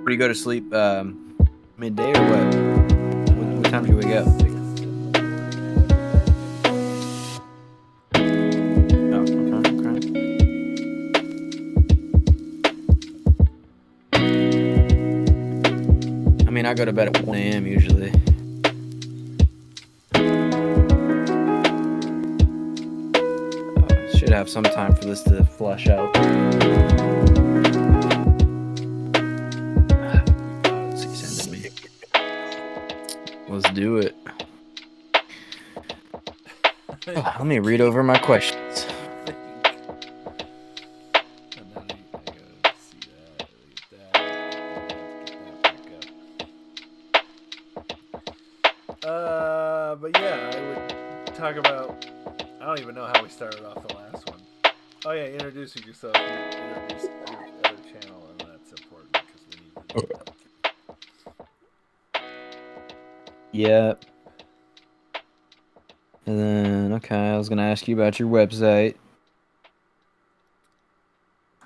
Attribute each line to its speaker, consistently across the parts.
Speaker 1: Do you go to sleep midday or what? What time do you wake up? Oh, okay. I mean, I go to bed at 1 a.m. usually. Should have some time for this to flush out. Send me. Let's do it. Let me read over my questions.
Speaker 2: But yeah, I would talk about. I don't even know how we started off the last one. Oh yeah, introducing yourself. You introduce your other channel, and that's important because we need to do that.
Speaker 1: Yeah. And then, okay, I was gonna ask you about your website.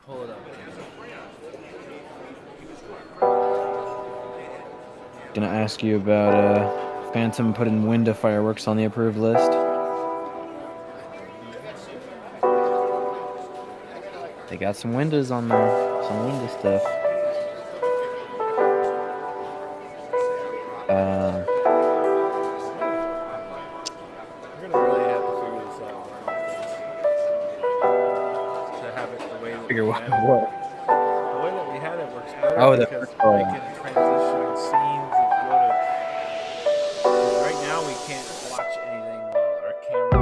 Speaker 2: Pull it up.
Speaker 1: Gonna ask you about Phantom putting window fireworks on the approved list. They got some windows on there, some window stuff.
Speaker 2: We're gonna really have to figure this out. To have it the way that
Speaker 1: Figure
Speaker 2: we
Speaker 1: what?
Speaker 2: had it. The way that we had it works better because we can transition scenes and go to. Right now we can't watch anything while our camera.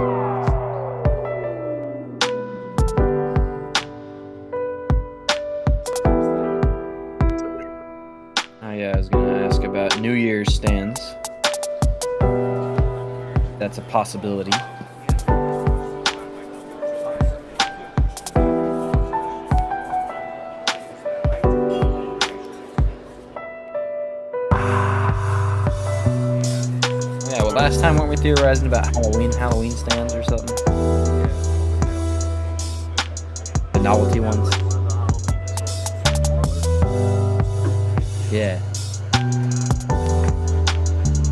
Speaker 1: Oh yeah, I was gonna ask about New Year's stands. That's a possibility. Yeah, well, last time weren't we theorizing about Halloween stands or something? The novelty ones. Yeah.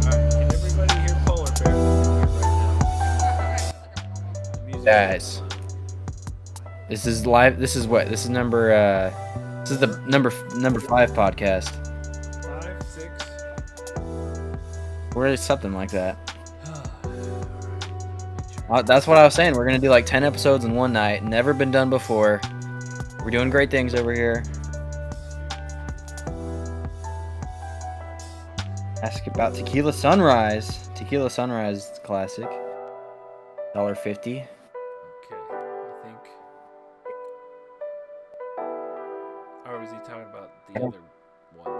Speaker 2: Alright, can everybody hear Polar Bear right now?
Speaker 1: Guys. This is live. This is what? This is number this is the number 5 podcast.
Speaker 2: 5, 6.
Speaker 1: Or something like that. That's what I was saying. We're gonna do like 10 episodes in one night. Never been done before. We're doing great things over here. Ask about Tequila Sunrise. Tequila Sunrise is classic. $1.50.
Speaker 2: Okay, I think. Or was he talking about the other one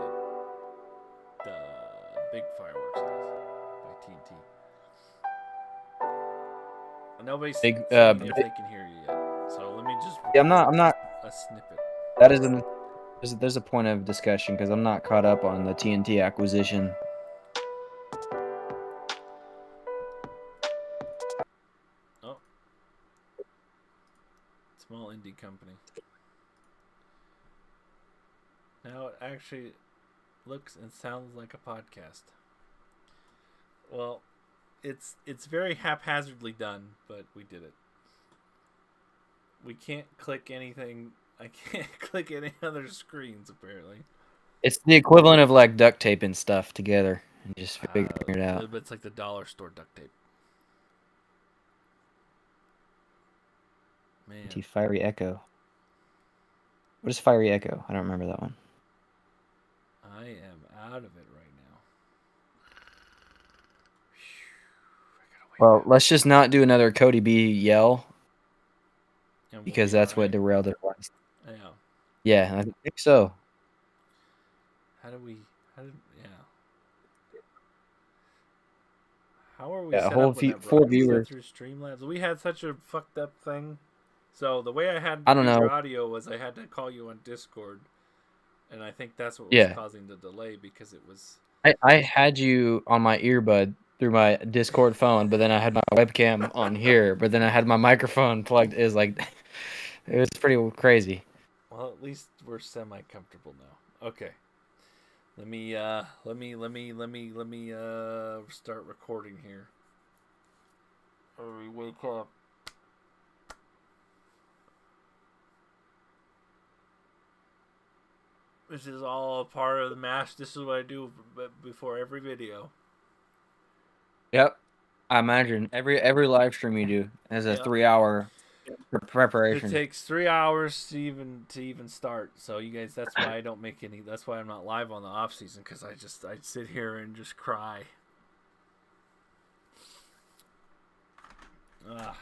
Speaker 2: that the big fireworks has by TNT? Nobody's saying if they can hear you yet. So let me just.
Speaker 1: Yeah, I'm not.
Speaker 2: A snippet.
Speaker 1: That isn't. There's a point of discussion because I'm not caught up on the TNT acquisition.
Speaker 2: Oh. Small indie company. Now it actually looks and sounds like a podcast. Well, it's very haphazardly done, but we did it. We can't click anything. I can't click any other screens, apparently.
Speaker 1: It's the equivalent of like duct taping stuff together and just figuring it out.
Speaker 2: It's like the dollar store duct tape. Man.
Speaker 1: Fiery Echo. What is Fiery Echo? I don't remember that one.
Speaker 2: I am out of it right now.
Speaker 1: Well, let's just not do another Cody B yell. Because that's what derailed it once.
Speaker 2: Yeah.
Speaker 1: Yeah, I think so.
Speaker 2: How are we
Speaker 1: Yeah,
Speaker 2: set
Speaker 1: whole
Speaker 2: up with that,
Speaker 1: 4 viewers.
Speaker 2: Through Streamlabs? We had such a fucked up thing. So the way I had
Speaker 1: I don't know.
Speaker 2: your audio was I had to call you on Discord, and I think that's what was causing the delay because it was.
Speaker 1: I had you on my earbud through my Discord phone, but then I had my webcam on here, but then I had my microphone plugged. It was like, it was pretty crazy.
Speaker 2: Well, at least we're semi-comfortable now. Okay. Let me start recording here. Or we wake up. This is all a part of the mash. This is what I do before every video.
Speaker 1: Yep. I imagine every live stream you do has a 3-hour preparation.
Speaker 2: It takes 3 hours to even start. So you guys, that's why I don't make any. That's why I'm not live on the off season, because I sit here and just cry. Ugh.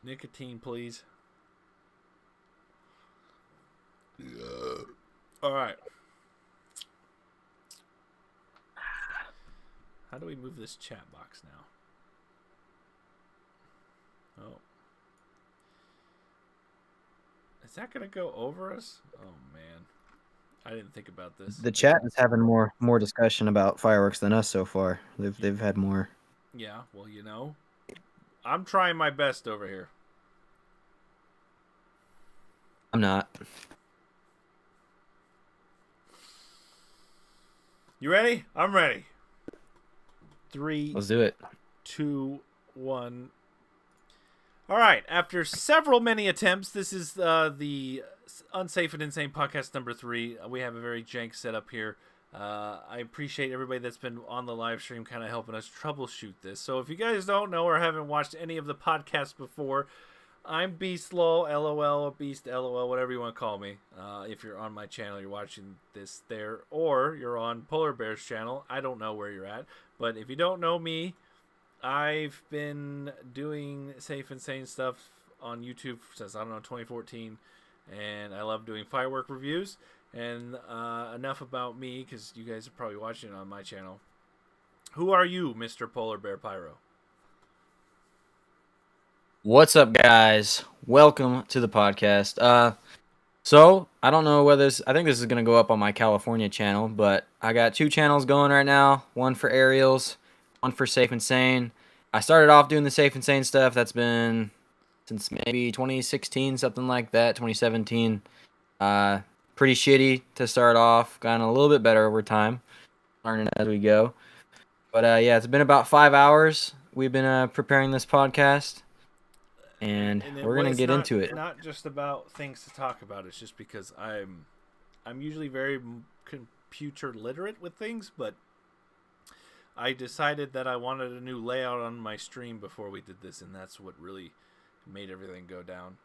Speaker 2: Nicotine, please. All right. How do we move this chat box now? Oh. Is that going to go over us? Oh, man. I didn't think about this.
Speaker 1: The chat is having more discussion about fireworks than us so far. They've had more.
Speaker 2: Yeah, well, you know, I'm trying my best over here.
Speaker 1: I'm not.
Speaker 2: You ready? I'm ready. 3,
Speaker 1: Let's do it.
Speaker 2: 2, 1. All right. After several many attempts, this is the Unsafe and Insane podcast number 3. We have a very jank setup here. I appreciate everybody that's been on the live stream kind of helping us troubleshoot this. So if you guys don't know or haven't watched any of the podcasts before, I'm Beast Lol, LOL, Beast LOL, whatever you want to call me. If you're on my channel, you're watching this there, or you're on Polar Bear's channel. I don't know where you're at, but if you don't know me, I've been doing safe and sane stuff on YouTube since, 2014, and I love doing firework reviews. And enough about me, because you guys are probably watching it on my channel. Who are you, Mr. Polar Bear Pyro?
Speaker 1: What's up, guys? Welcome to the podcast. So I don't know whether I think this is gonna go up on my California channel, but I got 2 channels going right now. One for aerials, one for safe and sane. I started off doing the safe and sane stuff. That's been since maybe 2016, something like that, 2017. Pretty shitty to start off. Gotten a little bit better over time, learning as we go. But yeah, it's been about 5 hours. We've been preparing this podcast. And we're gonna get into it.
Speaker 2: Not just about things to talk about. It's just because I'm usually very computer literate with things, but I decided that I wanted a new layout on my stream before we did this, and that's what really made everything go down.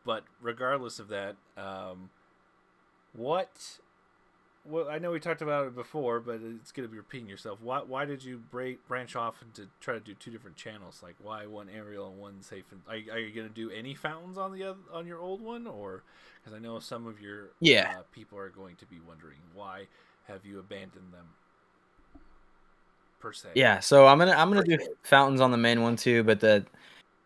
Speaker 2: But regardless of that, well, I know we talked about it before, but it's going to be repeating yourself. Why did you branch off and to try to do 2 different channels? Like, why one aerial and one safe? And are you going to do any fountains on on your old one, or because I know some of your people are going to be wondering why have you abandoned them per se?
Speaker 1: Yeah, so I'm gonna do fountains on the main one too, but the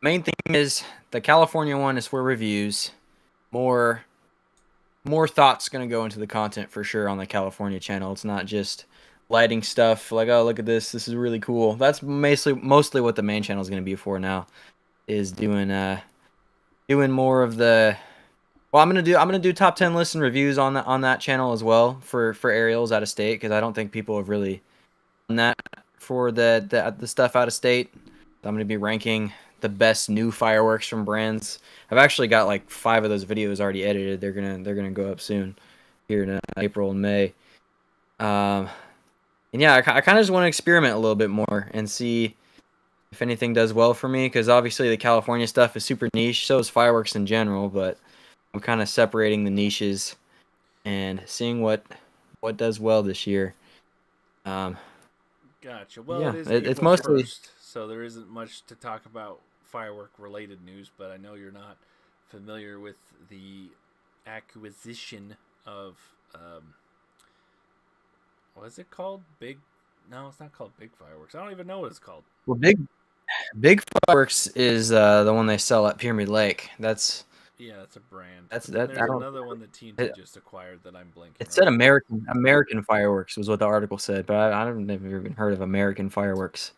Speaker 1: main thing is the California one is for reviews. More thought's gonna go into the content for sure on the California channel. It's not just lighting stuff like, oh, look at this is really cool. That's mostly what the main channel is gonna be for now, is doing more of the. Well, I'm gonna do top 10 lists and reviews on that channel as well for aerials out of state, because I don't think people have really done that for the stuff out of state. I'm gonna be ranking the best new fireworks from brands. I've actually got like 5 of those videos already edited. They're gonna go up soon, here in April and May. And yeah, I kind of just want to experiment a little bit more and see if anything does well for me, because obviously the California stuff is super niche. So is fireworks in general, but I'm kind of separating the niches and seeing what does well this year.
Speaker 2: Gotcha. Well,
Speaker 1: yeah,
Speaker 2: it is
Speaker 1: it's mostly
Speaker 2: 1st, so there isn't much to talk about firework related news, but I know you're not familiar with the acquisition of what is it called? No, it's not called Big Fireworks. I don't even know what it's called.
Speaker 1: Well, Big Fireworks is the one they sell at Pyramid Lake. That's
Speaker 2: a brand.
Speaker 1: There's
Speaker 2: another one that TNT just acquired that I'm blanking.
Speaker 1: It said American Fireworks was what the article said, but I've never even heard of American Fireworks.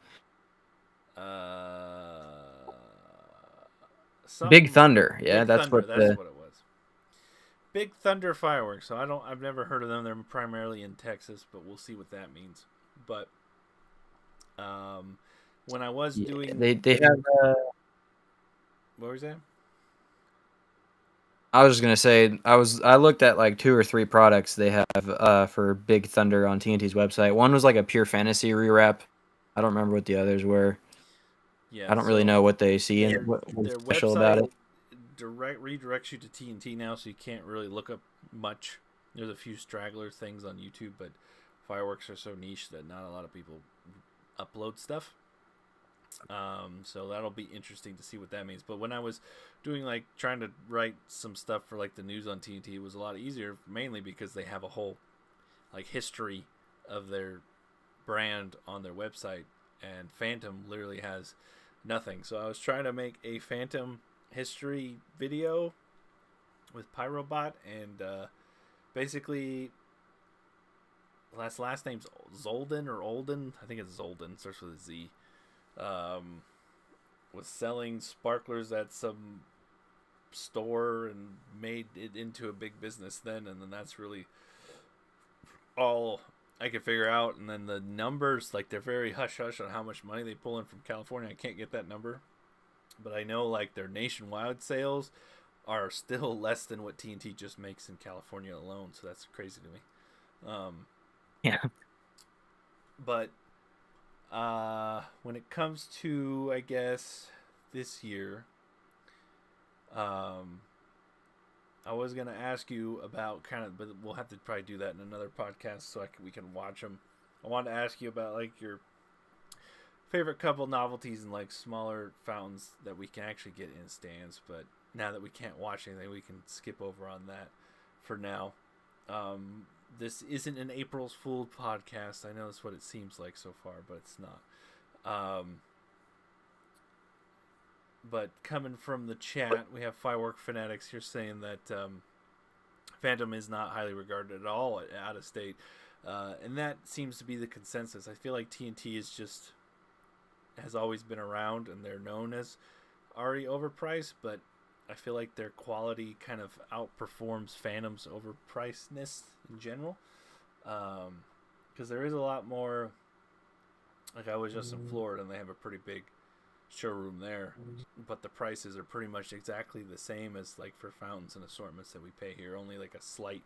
Speaker 1: Big
Speaker 2: something
Speaker 1: Thunder. Yeah,
Speaker 2: Big
Speaker 1: that's
Speaker 2: Thunder.
Speaker 1: what
Speaker 2: That's
Speaker 1: the
Speaker 2: what it was. Big Thunder Fireworks. So I've never heard of them. They're primarily in Texas, but we'll see what that means. But um, when I was
Speaker 1: yeah,
Speaker 2: doing,
Speaker 1: they have.
Speaker 2: what was that?
Speaker 1: I was just gonna say I looked at like 2 or 3 products they have for Big Thunder on TNT's website. One was like a pure fantasy rewrap. I don't remember what the others were.
Speaker 2: Yeah.
Speaker 1: I don't really
Speaker 2: So
Speaker 1: know what they see and
Speaker 2: their
Speaker 1: what's
Speaker 2: their
Speaker 1: special about
Speaker 2: website
Speaker 1: it.
Speaker 2: redirects you to TNT now, so you can't really look up much. There's a few straggler things on YouTube, but fireworks are so niche that not a lot of people upload stuff. So that'll be interesting to see what that means. But when I was doing like trying to write some stuff for like the news on TNT, it was a lot easier, mainly because they have a whole like history of their brand on their website, and Phantom literally has nothing. So I was trying to make a Phantom history video with Pyrobot, and basically last name's Zolden or Olden. I think it's Zolden. Starts with a Z. Um, was selling sparklers at some store and made it into a big business then, and then that's really all I could figure out. And then the numbers, like they're very hush hush on how much money they pull in from California. I can't get that number, but I know like their nationwide sales are still less than what TNT just makes in California alone. So that's crazy to me.
Speaker 1: Yeah.
Speaker 2: But when it comes to, I guess, this year, um, I was gonna ask you about kind of, but we'll have to probably do that in another podcast so we can watch them. I wanted to ask you about like your favorite couple novelties and like smaller fountains that we can actually get in stands. But now that we can't watch anything, we can skip over on that for now. This isn't an April's Fool podcast. I know that's what it seems like so far, but it's not. But coming from the chat, we have Firework Fanatics here saying that Phantom is not highly regarded at all out of state. And that seems to be the consensus. I feel like TNT is just has always been around and they're known as already overpriced, but I feel like their quality kind of outperforms Phantom's overpricedness in general. Because there is a lot more. Like I was just in Florida and they have a pretty big showroom there, but the prices are pretty much exactly the same as like for fountains and assortments that we pay here, only like a slight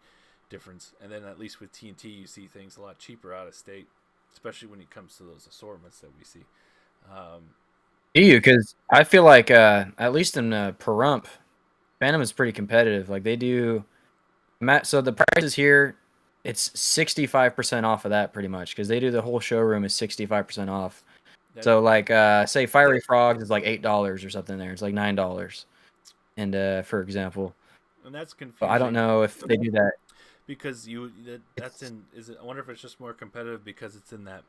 Speaker 2: difference. And then at least with TNT, you see things a lot cheaper out of state, especially when it comes to those assortments that we see.
Speaker 1: Do you? Because I feel like at least in Pahrump, Phantom is pretty competitive. Like they do, so the prices here, it's 65% off of that pretty much because they do the whole showroom is 65% off.
Speaker 2: That
Speaker 1: So like say Fiery Frogs is like $8 or something there. It's like $9. And for example,
Speaker 2: and that's
Speaker 1: but I don't
Speaker 2: confusing
Speaker 1: know if they do that.
Speaker 2: because that's
Speaker 1: It's,
Speaker 2: in is it? I wonder if it's just more competitive because it's in that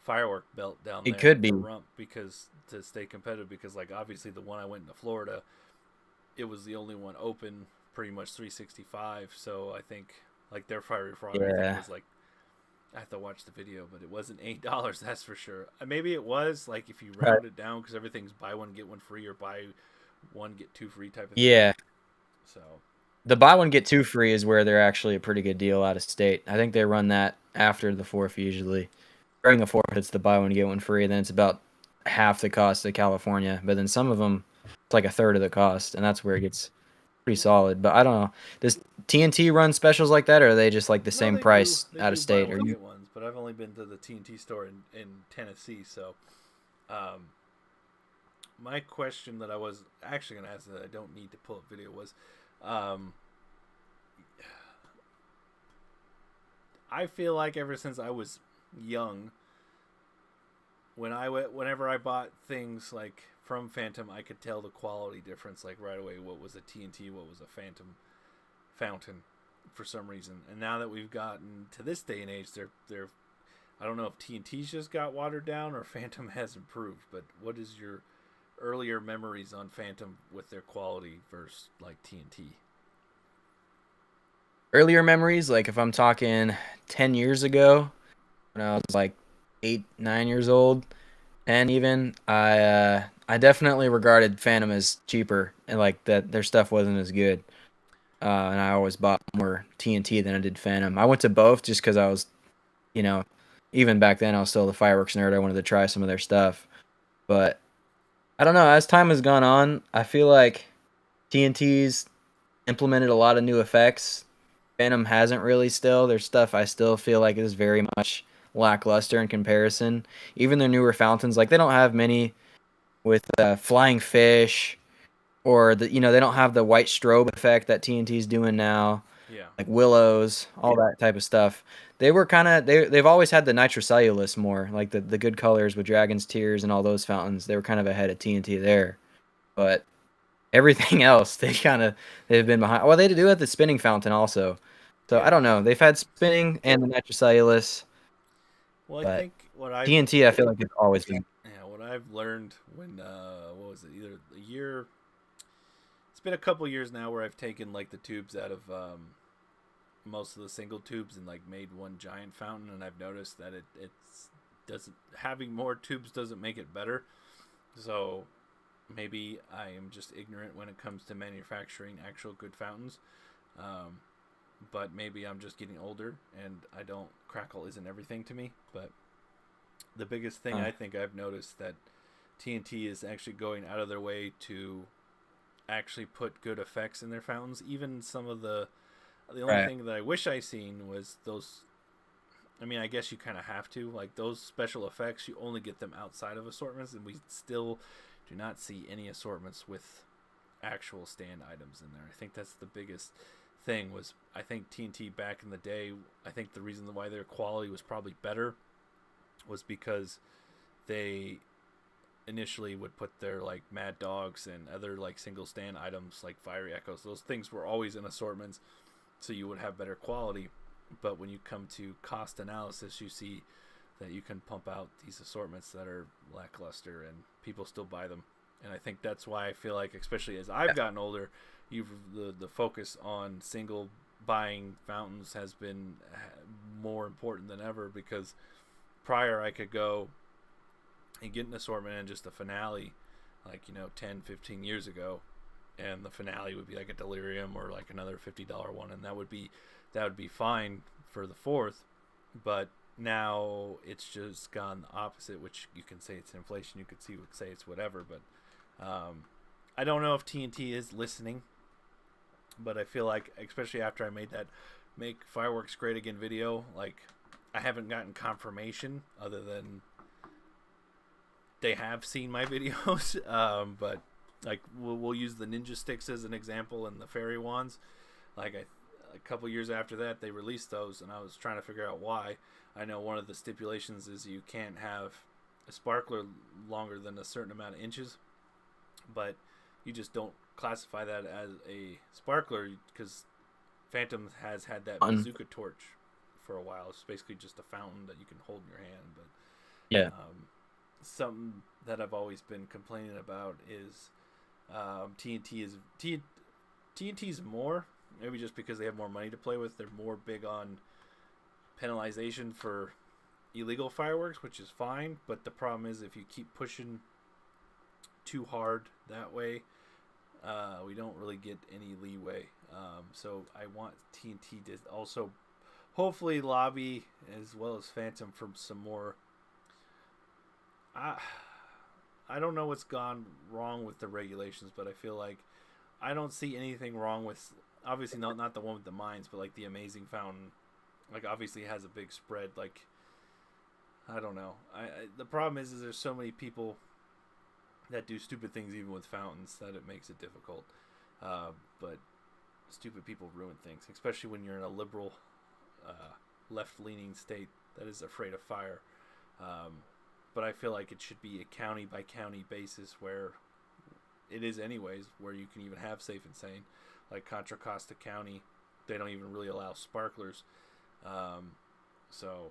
Speaker 2: firework belt down
Speaker 1: it
Speaker 2: there in
Speaker 1: could be.
Speaker 2: Pahrump, because to stay competitive, because like obviously the one I went into Florida, it was the only one open pretty much 365. So I think like their Fiery Frog, I think
Speaker 1: Yeah.
Speaker 2: was like, I have to watch the video, but it wasn't $8. That's for sure. Maybe it was like if you
Speaker 1: Right.
Speaker 2: round it down because everything's buy one get one free or buy one get two free type of thing.
Speaker 1: Yeah.
Speaker 2: So
Speaker 1: The buy one get two free is where they're actually a pretty good deal out of state. I think they run that after the fourth usually. During the fourth, it's the buy one get one free, and then it's about half the cost of California. But then some of them, it's like a third of the cost, and that's where it gets pretty solid. But I don't know. Does TNT run specials like that, or are they just like the
Speaker 2: no,
Speaker 1: same
Speaker 2: they do.
Speaker 1: price
Speaker 2: They
Speaker 1: out of
Speaker 2: do buy
Speaker 1: state? Or
Speaker 2: one
Speaker 1: you?
Speaker 2: get ones, but I've only been to the TNT store in Tennessee. So, um, my question that I was actually going to ask that I don't need to pull up video was, um, I feel like ever since I was young, whenever I bought things like from Phantom, I could tell the quality difference like right away. What was a TNT, what was a Phantom fountain, for some reason. And now that we've gotten to this day and age, they're I don't know if TNT's just got watered down or Phantom has improved. But what is your earlier memories on Phantom with their quality versus like TNT?
Speaker 1: Earlier memories, like if I'm talking 10 years ago, when I was like 8, 9 years old, and even I definitely regarded Phantom as cheaper and like that their stuff wasn't as good. And I always bought more TNT than I did Phantom. I went to both just because I was, you know, even back then I was still the fireworks nerd. I wanted to try some of their stuff, but I don't know. As time has gone on, I feel like TNT's implemented a lot of new effects. Phantom hasn't really still. There's stuff I still feel like is very much lackluster in comparison. Even their newer fountains, like they don't have many with flying fish or they don't have the white strobe effect that TNT's doing now,
Speaker 2: Yeah.
Speaker 1: like willows, all that type of stuff. They were kind of they've always had the nitrocellulose more, like the good colors with Dragon's Tears and all those fountains. They were kind of ahead of TNT there, but everything else they've been behind. Well, they do have the spinning fountain also. So I
Speaker 2: Yeah.
Speaker 1: don't know. They've had spinning and the nitrocellulose,
Speaker 2: Well, I
Speaker 1: but
Speaker 2: think what I've
Speaker 1: TNT I feel like it's always been.
Speaker 2: yeah, what I've learned when what was it? Either a year. It's been a couple years now where I've taken like the tubes out of most of the single tubes and like made one giant fountain, and I've noticed that it's doesn't having more tubes doesn't make it better. So maybe I am just ignorant when it comes to manufacturing actual good fountains. Um, but maybe I'm just getting older and I don't crackle isn't everything to me. But the biggest thing
Speaker 1: Uh,
Speaker 2: I think I've noticed that TNT is actually going out of their way to actually put good effects in their fountains. Even some of the only
Speaker 1: right.
Speaker 2: thing that I wish I seen was those. I mean, I guess you kind of have to like those special effects. You only get them outside of assortments, and we still do not see any assortments with actual stand items in there. I think that's the biggest thing. Was I think TNT back in the day. I think the reason why their quality was probably better was because they initially would put their like Mad Dogs and other like single stand items like Fiery Echoes. Those things were always in assortments, so you would have better quality. But when you come to cost analysis, you see that you can pump out these assortments that are lackluster and people still buy them. And I think that's why I feel like, especially as I've gotten older, the focus on single buying fountains has been more important than ever because prior I could go and get an assortment and just a finale like 10 15 years ago, and the finale would be like a delirium or like another $50 one, and that would be fine for the fourth. But now it's just gone the opposite, which you can say it's inflation, you could say it's whatever, but I don't know if TNT is listening, but I feel like especially after I made that make fireworks great again video, like I haven't gotten confirmation other than they have seen my videos. But like we'll use the ninja sticks as an example and the fairy wands. Like a couple years after that, they released those, and I was trying to figure out why. I know one of the stipulations is you can't have a sparkler longer than a certain amount of inches, but you just don't classify that as a sparkler because Phantom has had that
Speaker 1: Fun.
Speaker 2: bazooka torch for a while. It's basically just a fountain that you can hold in your hand, but
Speaker 1: Yeah.
Speaker 2: something that I've always been complaining about is TNT's more, maybe just because they have more money to play with. They're more big on penalization for illegal fireworks, which is fine. But the problem is if you keep pushing too hard that way, we don't really get any leeway. So I want TNT to also hopefully lobby as well as Phantom for some more. I don't know what's gone wrong with the regulations, but I feel like I don't see anything wrong with obviously not the one with the mines, but like the Amazing Fountain. Like obviously it has a big spread. Like I don't know. The problem is there's so many people that do stupid things even with fountains that it makes it difficult. But stupid people ruin things, especially when you're in a liberal, left-leaning state that is afraid of fire. But I feel like it should be a county by county basis where it is anyways, where you can even have safe and sane. Like Contra Costa County, they don't even really allow sparklers. So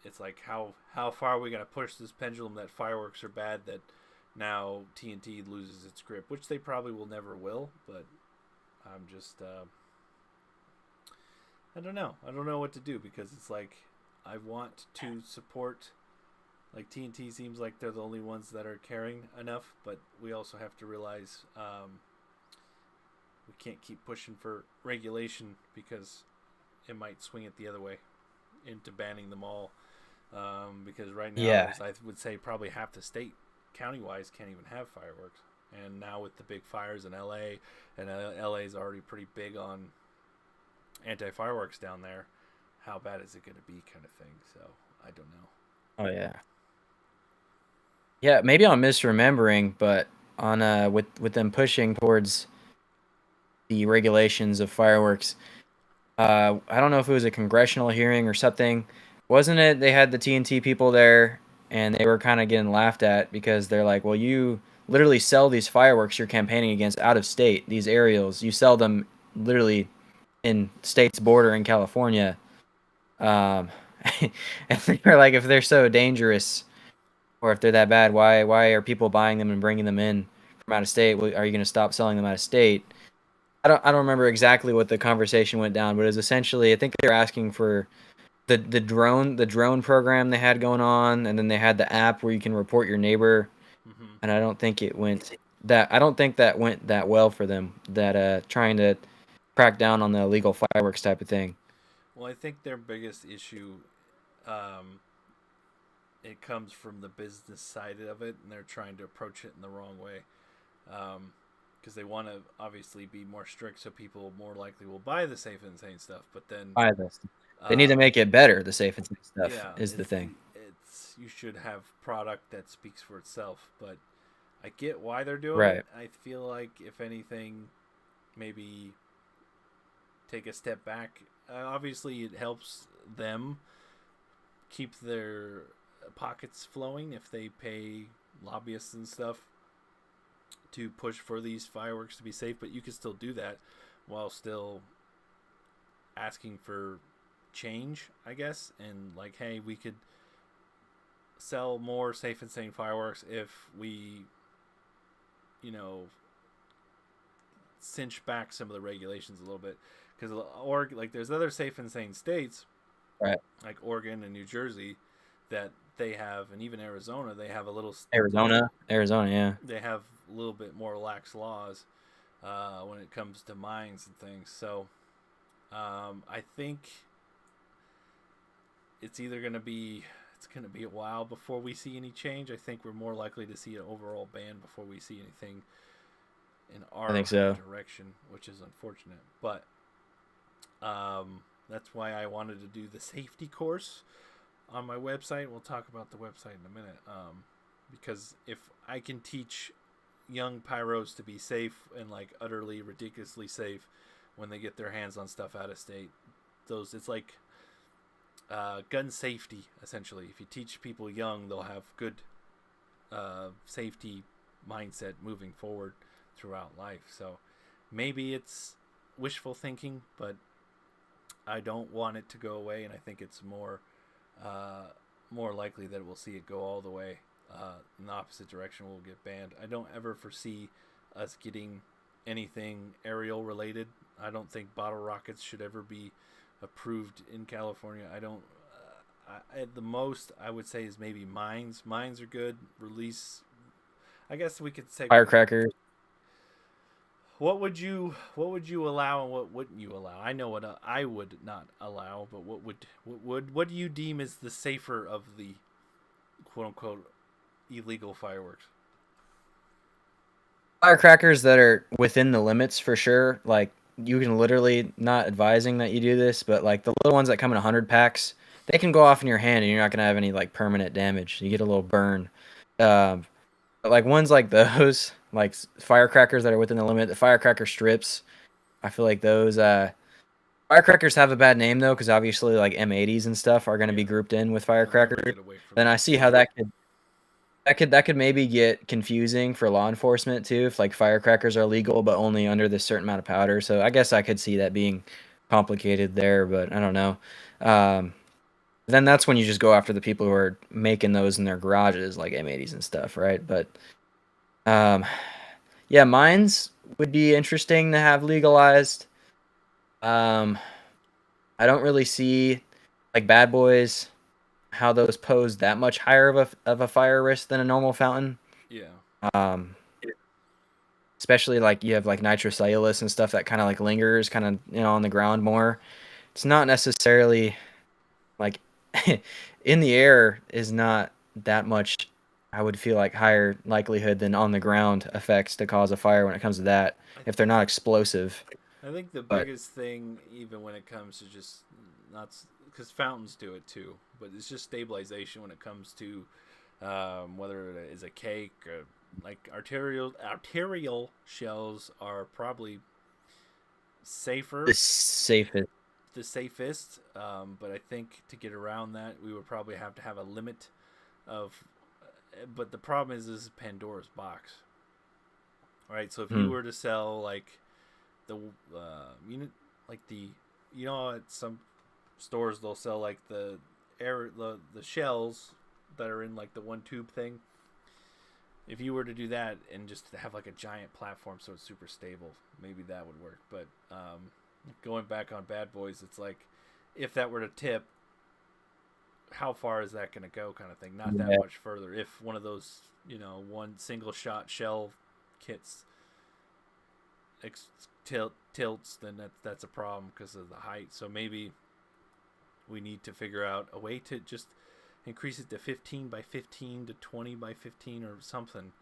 Speaker 2: it's like how far are we going to push this pendulum that fireworks are bad that now TNT loses its grip, which they probably will never will, but I'm just I don't know what to do because it's like I want to support Like TNT seems like they're the only ones that are caring enough, but we also have to realize we can't keep pushing for regulation because it might swing it the other way into banning them all. Because right now,
Speaker 1: Yeah.
Speaker 2: there's I would say probably half the state, county wise, can't even have fireworks. And now with the big fires in LA, and LA is already pretty big on anti fireworks down there. How bad is it going to be, kind of thing? So I don't know.
Speaker 1: Oh yeah. Yeah, maybe I'm misremembering, but on with them pushing towards the regulations of fireworks, I don't know if it was a congressional hearing or something. Wasn't it they had the TNT people there and they were kind of getting laughed at because they're like, "Well, you literally sell these fireworks you're campaigning against out of state, these aerials. You sell them literally in states bordering California." Um, and they're like, if they're so dangerous or if they're that bad, why are people buying them and bringing them in from out of state? Are you going to stop selling them out of state? I don't remember exactly what the conversation went down, but it was essentially I think they were asking for the drone program they had going on, and then they had the app where you can report your neighbor,
Speaker 2: Mm-hmm.
Speaker 1: and I don't think that went that well for them. That trying to crack down on the illegal fireworks type of thing.
Speaker 2: Well, I think their biggest issue, um, it comes from the business side of it, and they're trying to approach it in the wrong way. Because they want to obviously be more strict, so people more likely will buy the safe and insane stuff. But then,
Speaker 1: Buy this. They need to
Speaker 2: um,
Speaker 1: make it better. The safe and safe stuff
Speaker 2: yeah,
Speaker 1: is the thing.
Speaker 2: it's you should have product that speaks for itself. But I get why they're doing it.
Speaker 1: Right.
Speaker 2: I feel like if anything, maybe take a step back. Obviously, it helps them keep their pockets flowing if they pay lobbyists and stuff to push for these fireworks to be safe, but you can still do that while still asking for change, I guess, and like, hey, we could sell more safe and sane fireworks if we, you know, cinch back some of the regulations a little bit. Because like there's other safe and sane states
Speaker 1: Right.
Speaker 2: like Oregon and New Jersey that they have, and even Arizona, they have a little,
Speaker 1: Arizona, yeah.
Speaker 2: they have a little bit more lax laws when it comes to mines and things. So I think it's gonna be a while before we see any change. I think we're more likely to see an overall ban before we see anything in
Speaker 1: I
Speaker 2: our
Speaker 1: think so.
Speaker 2: direction, which is unfortunate. But that's why I wanted to do the safety course on my website. We'll talk about the website in a minute. Because if I can teach young pyros to be safe and like utterly ridiculously safe when they get their hands on stuff out of state, it's like gun safety essentially. If you teach people young, they'll have good safety mindset moving forward throughout life. So maybe it's wishful thinking, but I don't want it to go away, and I think it's more likely that we'll see it go all the way in the opposite direction. We'll get banned. I don't ever foresee us getting anything aerial related. I don't think bottle rockets should ever be approved in California. I don't. At the most, I would say is maybe mines. Mines are good. Release. I guess we could say
Speaker 1: Firecrackers.
Speaker 2: what would you allow and what wouldn't you allow? I know what I would not allow, but what do you deem as the safer of the quote unquote illegal fireworks?
Speaker 1: Firecrackers that are within the limits for sure. Like you can literally not advising that you do this, but like the little ones that come in 100 packs, they can go off in your hand and you're not gonna have any like permanent damage. You get a little burn. Um, but like ones like those, like firecrackers that are within the limit, the firecracker strips. I feel like those firecrackers have a bad name though, because obviously like M80s and stuff are gonna be
Speaker 2: Yeah,
Speaker 1: grouped in with
Speaker 2: they'll never
Speaker 1: firecrackers.
Speaker 2: get away from
Speaker 1: Then I
Speaker 2: that.
Speaker 1: see how that could maybe get confusing for law enforcement too, if like firecrackers are legal but only under this certain amount of powder. So I guess I could see that being complicated there, but I don't know. Um, then that's when you just go after the people who are making those in their garages, like M80s and stuff, right? But um, yeah, mines would be interesting to have legalized. Um, I don't really see like bad boys. how those pose that much higher of a fire risk than a normal fountain.
Speaker 2: Yeah.
Speaker 1: Um, Especially like you have like nitrocellulose and stuff that kind of like lingers kind of on the ground more. It's not necessarily like in the air is not that much. I would feel like higher likelihood than on the ground effects to cause a fire when it comes to that
Speaker 2: I
Speaker 1: if they're not explosive.
Speaker 2: I think the
Speaker 1: But
Speaker 2: biggest thing, even when it comes to just not because fountains do it too, but it's just stabilization when it comes to whether it is a cake or like arterial shells are probably
Speaker 1: the
Speaker 2: safer,
Speaker 1: safest.
Speaker 2: the safest. But I think to get around that, we would probably have to have a limit of. But the problem is Pandora's box, right? So if you
Speaker 1: Hmm.
Speaker 2: were to sell like the like the at some stores they'll sell like the shells that are in like the one tube thing. If you were to do that and just have like a giant platform so it's super stable, maybe that would work. But going back on Bad Boys, it's like if that were to tip, how far is that going to go, kind of thing? Not that
Speaker 1: Yeah.
Speaker 2: much further. If one of those one single shot shell kits tilts, then that's a problem because of the height. So maybe we need to figure out a way to just increase it to 15 by 15 to 20 by 15 or something.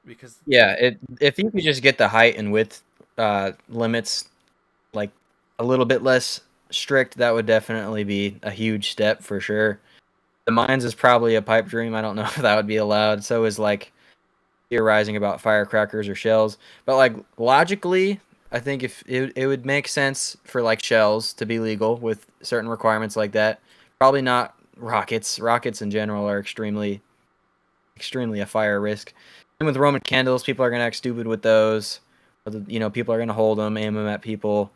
Speaker 2: Because
Speaker 1: Yeah, if you could just get the height and width limits like a little bit less strict, that would definitely be a huge step for sure. The mines is probably a pipe dream. I don't know if that would be allowed. So is like theorizing about firecrackers or shells. But like logically, I think if it would make sense for like shells to be legal with certain requirements like that. Probably not rockets. Rockets in general are extremely a fire risk. And with Roman candles, people are gonna act stupid with those. People are gonna hold them, aim them at people.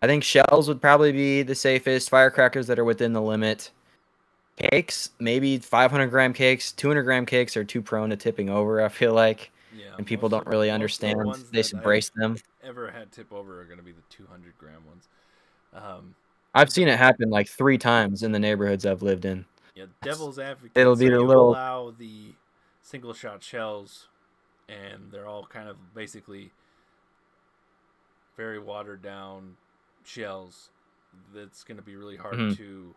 Speaker 1: I think shells would probably be the safest. Firecrackers that are within the limit. Cakes, maybe 500-gram cakes, 200-gram cakes are too prone to tipping over. I feel like,
Speaker 2: yeah,
Speaker 1: and people don't really
Speaker 2: most of the
Speaker 1: understand.
Speaker 2: ones
Speaker 1: They
Speaker 2: that I've
Speaker 1: brace them.
Speaker 2: ever had tip over are going to be the 200-gram ones. Um,
Speaker 1: I've seen it happen like 3 times in the neighborhoods I've lived in.
Speaker 2: yeah, devil's
Speaker 1: It'll
Speaker 2: advocate. So
Speaker 1: be the
Speaker 2: you
Speaker 1: little.
Speaker 2: allow the single shot shells, and they're all kind of basically very watered down shells. That's going to be really hard
Speaker 1: Mhm.
Speaker 2: to,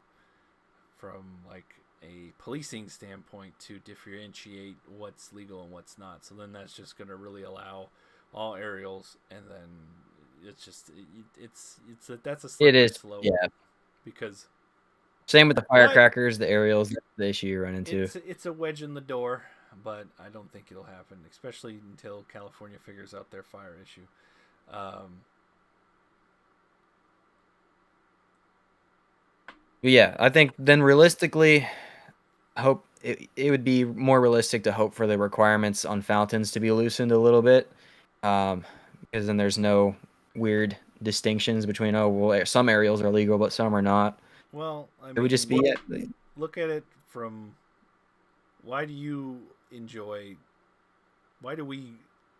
Speaker 2: from like a policing standpoint, to differentiate what's legal and what's not. So then that's just going to really allow all aerials, and then it's just that's a
Speaker 1: It
Speaker 2: slippery
Speaker 1: is,
Speaker 2: slope
Speaker 1: yeah.
Speaker 2: because
Speaker 1: Same with the
Speaker 2: but
Speaker 1: firecrackers, the aerials, that's the issue you run into.
Speaker 2: it's a wedge in the door. But I don't think it'll happen, especially until California figures out their fire issue. Um,
Speaker 1: But yeah, I think then realistically, I hope it would be more realistic to hope for the requirements on fountains to be loosened a little bit, um, because then there's no weird distinctions between some aerials are legal but some are not.
Speaker 2: well, I
Speaker 1: It would just
Speaker 2: mean,
Speaker 1: be
Speaker 2: look at it from why do you enjoy why do we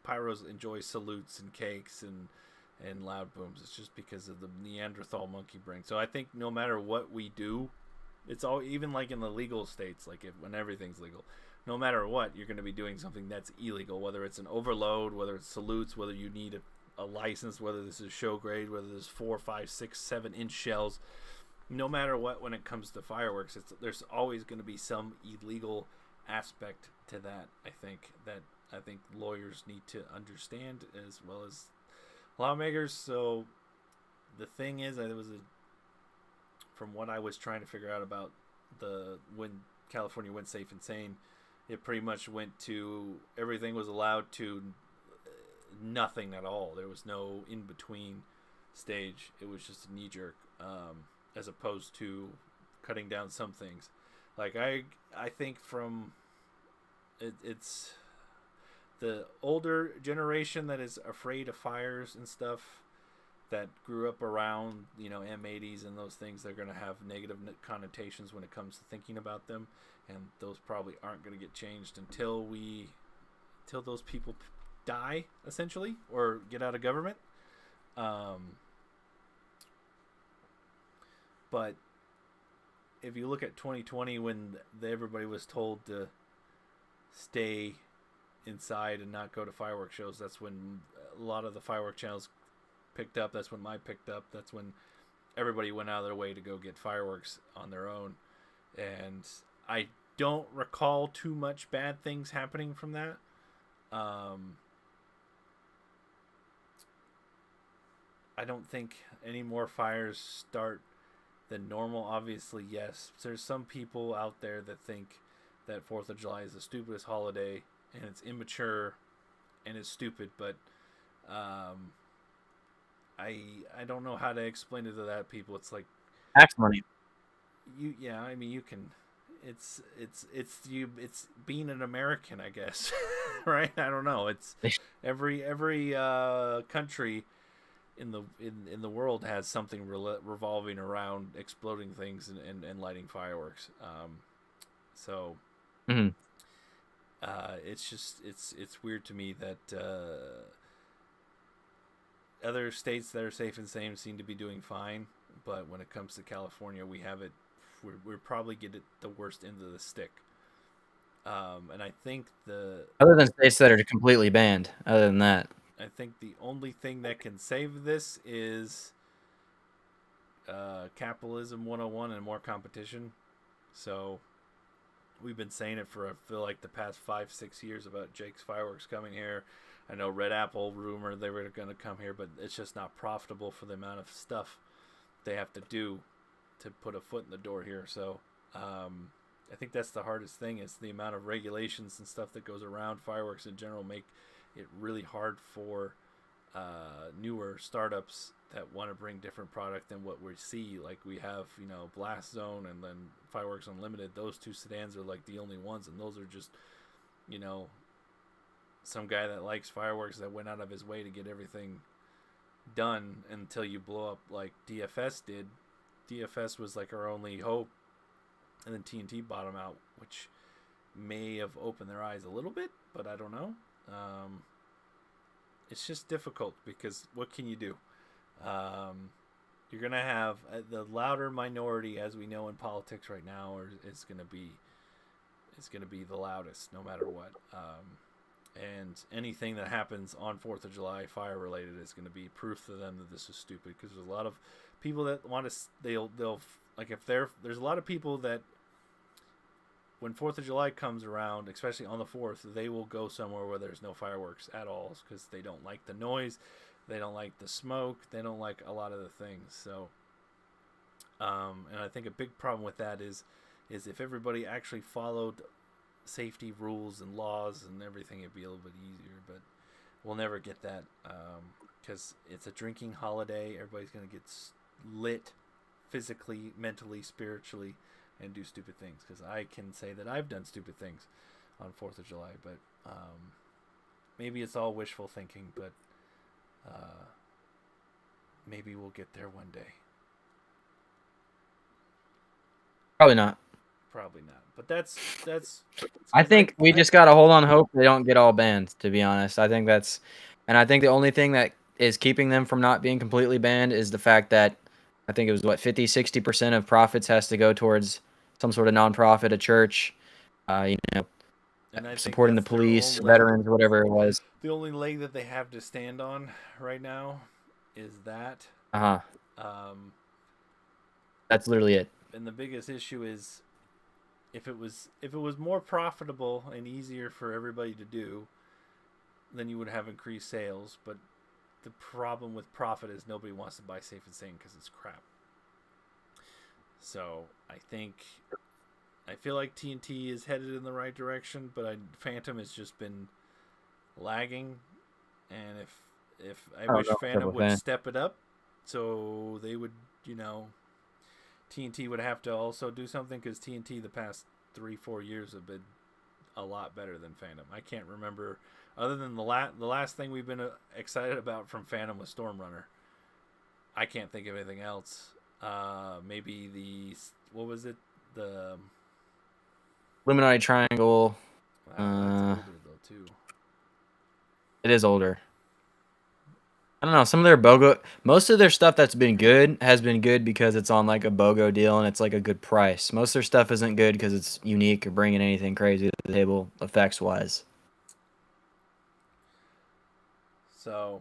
Speaker 2: pyros enjoy salutes and cakes and loud booms? It's just because of the Neanderthal monkey brain. So I think no matter what we do, it's all even like in the legal states, like when everything's legal, no matter what, you're going to be doing something that's illegal, whether it's an overload, whether it's salutes, whether you need a license, whether this is show grade, whether there's 4, 5, 6, 7 inch shells. No matter what, when it comes to fireworks, there's always going to be some illegal aspect to that. I think lawyers need to understand as well as lawmakers. So the thing is, that it was from what I was trying to figure out about when California went safe and sane, it pretty much went to everything was allowed to nothing at all. There was no in between stage. It was just a knee jerk, as opposed to cutting down some things. Like I think from it's the older generation that is afraid of fires and stuff that grew up around M80s and those things. They're going to have negative connotations when it comes to thinking about them, and those probably aren't going to get changed until those people die, essentially, or get out of government. But if you look at 2020 when everybody was told to stay inside and not go to fireworks shows, that's when a lot of the firework channels picked up. That's when mine picked up. That's when everybody went out of their way to go get fireworks on their own. And I don't recall too much bad things happening from that. I don't think any more fires start than normal. Obviously, yes. There's some people out there that think that 4th of July is the stupidest holiday and it's immature and it's stupid, but I don't know how to explain it to that people. It's like
Speaker 1: Tax money.
Speaker 2: I mean you can it's being an American, I guess. Right? I don't know. It's every country in the world has something revolving around exploding things and lighting fireworks. So
Speaker 1: Mm-hmm.
Speaker 2: it's just it's weird to me that other states that are safe and sane seem to be doing fine, but when it comes to California, we're probably getting the worst end of the stick. And I think
Speaker 1: Other than states that are completely banned. Other than that,
Speaker 2: I think the only thing that can save this is capitalism 101 and more competition. So we've been saying it for I feel like the past 5-6 years about Jake's Fireworks coming here. I know Red Apple rumored they were going to come here, but it's just not profitable for the amount of stuff they have to do to put a foot in the door here. So I think that's the hardest thing is the amount of regulations and stuff that goes around fireworks in general make it really hard for newer startups that want to bring different product than what we see. Like we have, Blast Zone and then Fireworks Unlimited. Those two sedans are like the only ones, and those are just, some guy that likes fireworks that went out of his way to get everything done until you blow up like DFS did. DFS was like our only hope, and then TNT bought them out, which may have opened their eyes a little bit, but I don't know. It's just difficult because what can you do? You're gonna have the louder minority, as we know in politics right now, is gonna be the loudest, no matter what. And anything that happens on 4th of July fire related is going to be proof to them that this is stupid, because there's a lot of people that want to they'll like if there's a lot of people that when 4th of July comes around, especially on the 4th, they will go somewhere where there's no fireworks at all because they don't like the noise, they don't like the smoke, they don't like a lot of the things. So and I think a big problem with that is if everybody actually followed safety rules and laws and everything, it'd be a little bit easier, but we'll never get that because it's a drinking holiday. Everybody's going to get lit physically, mentally, spiritually, and do stupid things, because I can say that I've done stupid things on 4th of July, but maybe it's all wishful thinking, but maybe we'll get there one day.
Speaker 1: probably not.
Speaker 2: Probably not, but that's
Speaker 1: I think we just gotta hold on hope they don't get all banned, to be honest. I think the only thing that is keeping them from not being completely banned is the fact that I think it was 50-60% of profits has to go towards some sort of nonprofit, a church,
Speaker 2: and I
Speaker 1: supporting the
Speaker 2: think
Speaker 1: police, veterans, whatever it was.
Speaker 2: The only leg that they have to stand on right now is that.
Speaker 1: That's literally it.
Speaker 2: And the biggest issue is if it was more profitable and easier for everybody to do, then you would have increased sales. But the problem with profit is nobody wants to buy Safe and Sane because it's crap. So I feel like TNT is headed in the right direction, but Phantom has just been lagging. And if I wish Phantom would step it up, so they would, TNT would have to also do something, because TNT the past 3-4 years have been a lot better than Phantom. I can't remember, other than the last thing we've been excited about from Phantom was Stormrunner. I can't think of anything else. Maybe what was it? The
Speaker 1: Illuminati Triangle.
Speaker 2: That's older though too.
Speaker 1: It is older. I don't know, some of their BOGO, most of their stuff that's been good has been good because it's on like a BOGO deal and it's like a good price. Most of their stuff isn't good because it's unique or bringing anything crazy to the table effects wise.
Speaker 2: So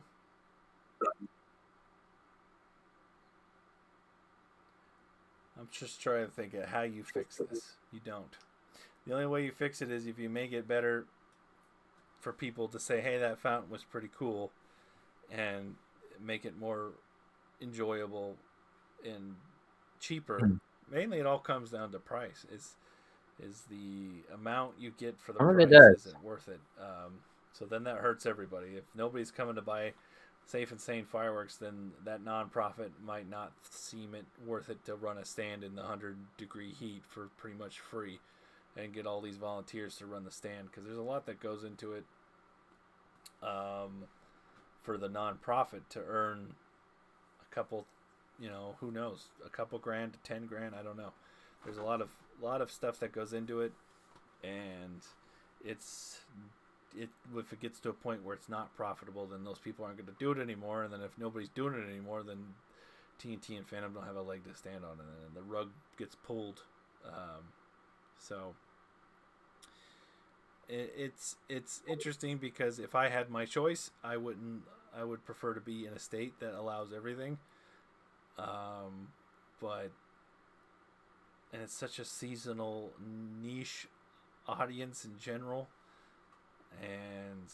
Speaker 2: I'm just trying to think of how you fix this. You don't. The only way you fix it is if you make it better for people to say, "Hey, that fountain was pretty cool," and make it more enjoyable and cheaper.
Speaker 1: Hmm.
Speaker 2: Mainly, it all comes down to price. Is the amount you get for the
Speaker 1: Some of it
Speaker 2: price
Speaker 1: does.
Speaker 2: isn't worth it? So then that hurts everybody. If nobody's coming to buy Safe and Sane fireworks, then that nonprofit might not seem it worth it to run a stand in the 100-degree heat for pretty much free and get all these volunteers to run the stand, because there's a lot that goes into it, um, for the nonprofit to earn a couple, who knows, a couple grand to 10 grand, I don't know. There's a lot of stuff that goes into it, and it's if it gets to a point where it's not profitable, then those people aren't going to do it anymore, and then if nobody's doing it anymore, then TNT and Phantom don't have a leg to stand on, and the rug gets pulled. So it's interesting, because if I had my choice, I would prefer to be in a state that allows everything. But and it's such a seasonal niche audience in general, and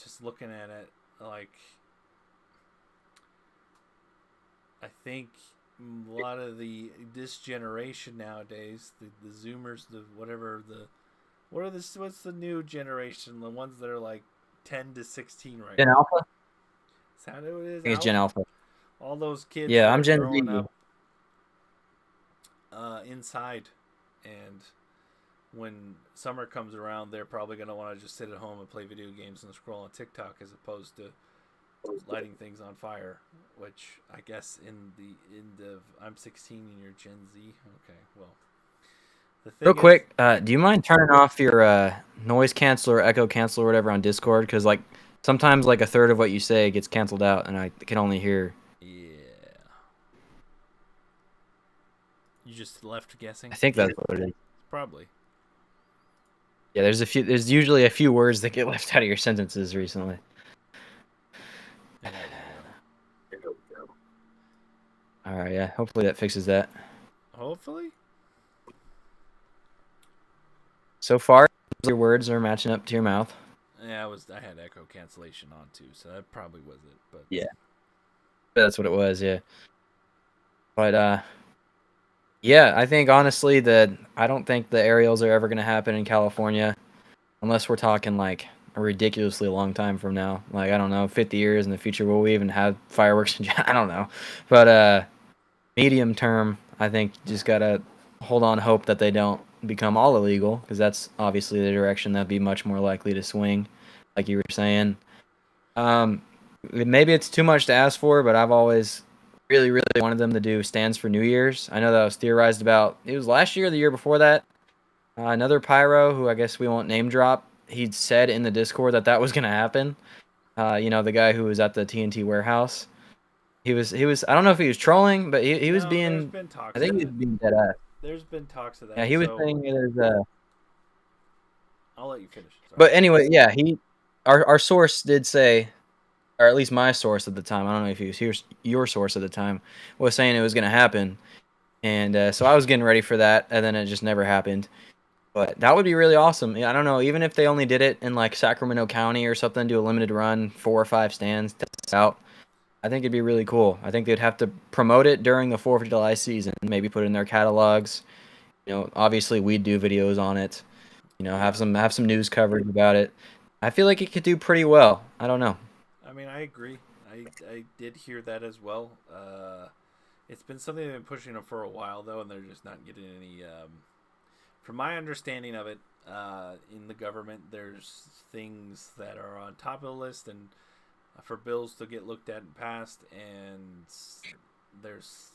Speaker 2: just looking at it, like, I think a lot of this generation nowadays, the Zoomers, the whatever the what are this what's the new generation, the ones that are like 10 to 16 right
Speaker 1: Gen
Speaker 2: now.
Speaker 1: Alpha? I
Speaker 2: Is that who it is?
Speaker 1: think it's Gen Alpha.
Speaker 2: All those kids
Speaker 1: Yeah,
Speaker 2: that
Speaker 1: I'm
Speaker 2: are
Speaker 1: Gen
Speaker 2: growing
Speaker 1: Z.
Speaker 2: up inside, and when summer comes around, they're probably going to want to just sit at home and play video games and scroll on TikTok, as opposed to lighting things on fire. Which I guess I'm 16 and you're Gen Z. Okay, well, the
Speaker 1: Real
Speaker 2: thing is,
Speaker 1: quick, do you mind turning off your noise cancel or echo cancel or whatever on Discord? Because like sometimes like a third of what you say gets canceled out, and I can only hear.
Speaker 2: yeah, you just left
Speaker 1: I
Speaker 2: guessing.
Speaker 1: think that's what it is.
Speaker 2: Probably.
Speaker 1: Yeah, There's usually a few words that get left out of your sentences recently.
Speaker 2: There we go.
Speaker 1: All right, yeah. Hopefully that fixes that.
Speaker 2: Hopefully.
Speaker 1: So far, your words are matching up to your mouth.
Speaker 2: Yeah, I had echo cancellation on too, so that probably was it. But
Speaker 1: Yeah, that's what it was. Yeah, but yeah, I think honestly that I don't think the aerials are ever gonna happen in California unless we're talking like a ridiculously long time from now. Like I don't know, 50 years in the future, will we even have fireworks? I don't know, but medium term, I think you just gotta hold on hope that they don't become all illegal because that's obviously the direction that'd be much more likely to swing, like you were saying. Um, Maybe it's too much to ask for, but I've always really, really wanted them to do stands for New Year's. I know that was theorized about. It was last year or the year before that. Another pyro, who I guess we won't name drop, he'd said in the Discord that that was gonna happen. The guy who was at the TNT warehouse. He was. I don't know if he was trolling, but he was
Speaker 2: no, there's
Speaker 1: being.
Speaker 2: been
Speaker 1: I
Speaker 2: talks of
Speaker 1: think he
Speaker 2: that.
Speaker 1: was being dead ass.
Speaker 2: There's been talks of
Speaker 1: Yeah,
Speaker 2: that.
Speaker 1: he was
Speaker 2: So
Speaker 1: saying there's
Speaker 2: I'll let you finish. Sorry.
Speaker 1: But anyway, yeah, our source did say, or at least my source at the time. I don't know if he was your source at the time was saying it was gonna happen, and so I was getting ready for that, and then it just never happened. But that would be really awesome. Yeah, I don't know, even if they only did it in like Sacramento County or something, do a limited run, 4 or 5 stands, test this out. I think it'd be really cool. I think they'd have to promote it during the 4th of July season, maybe put it in their catalogs. Obviously we'd do videos on it. Have
Speaker 2: Yeah.
Speaker 1: some news coverage about it. I feel like it could do pretty well. I don't know.
Speaker 2: I mean, I agree. I did hear that as well. It's been something they've been pushing for a while, though, and they're just not getting any. From my understanding of it, in the government, there's things that are on top of the list and for bills to get looked at and passed, and there's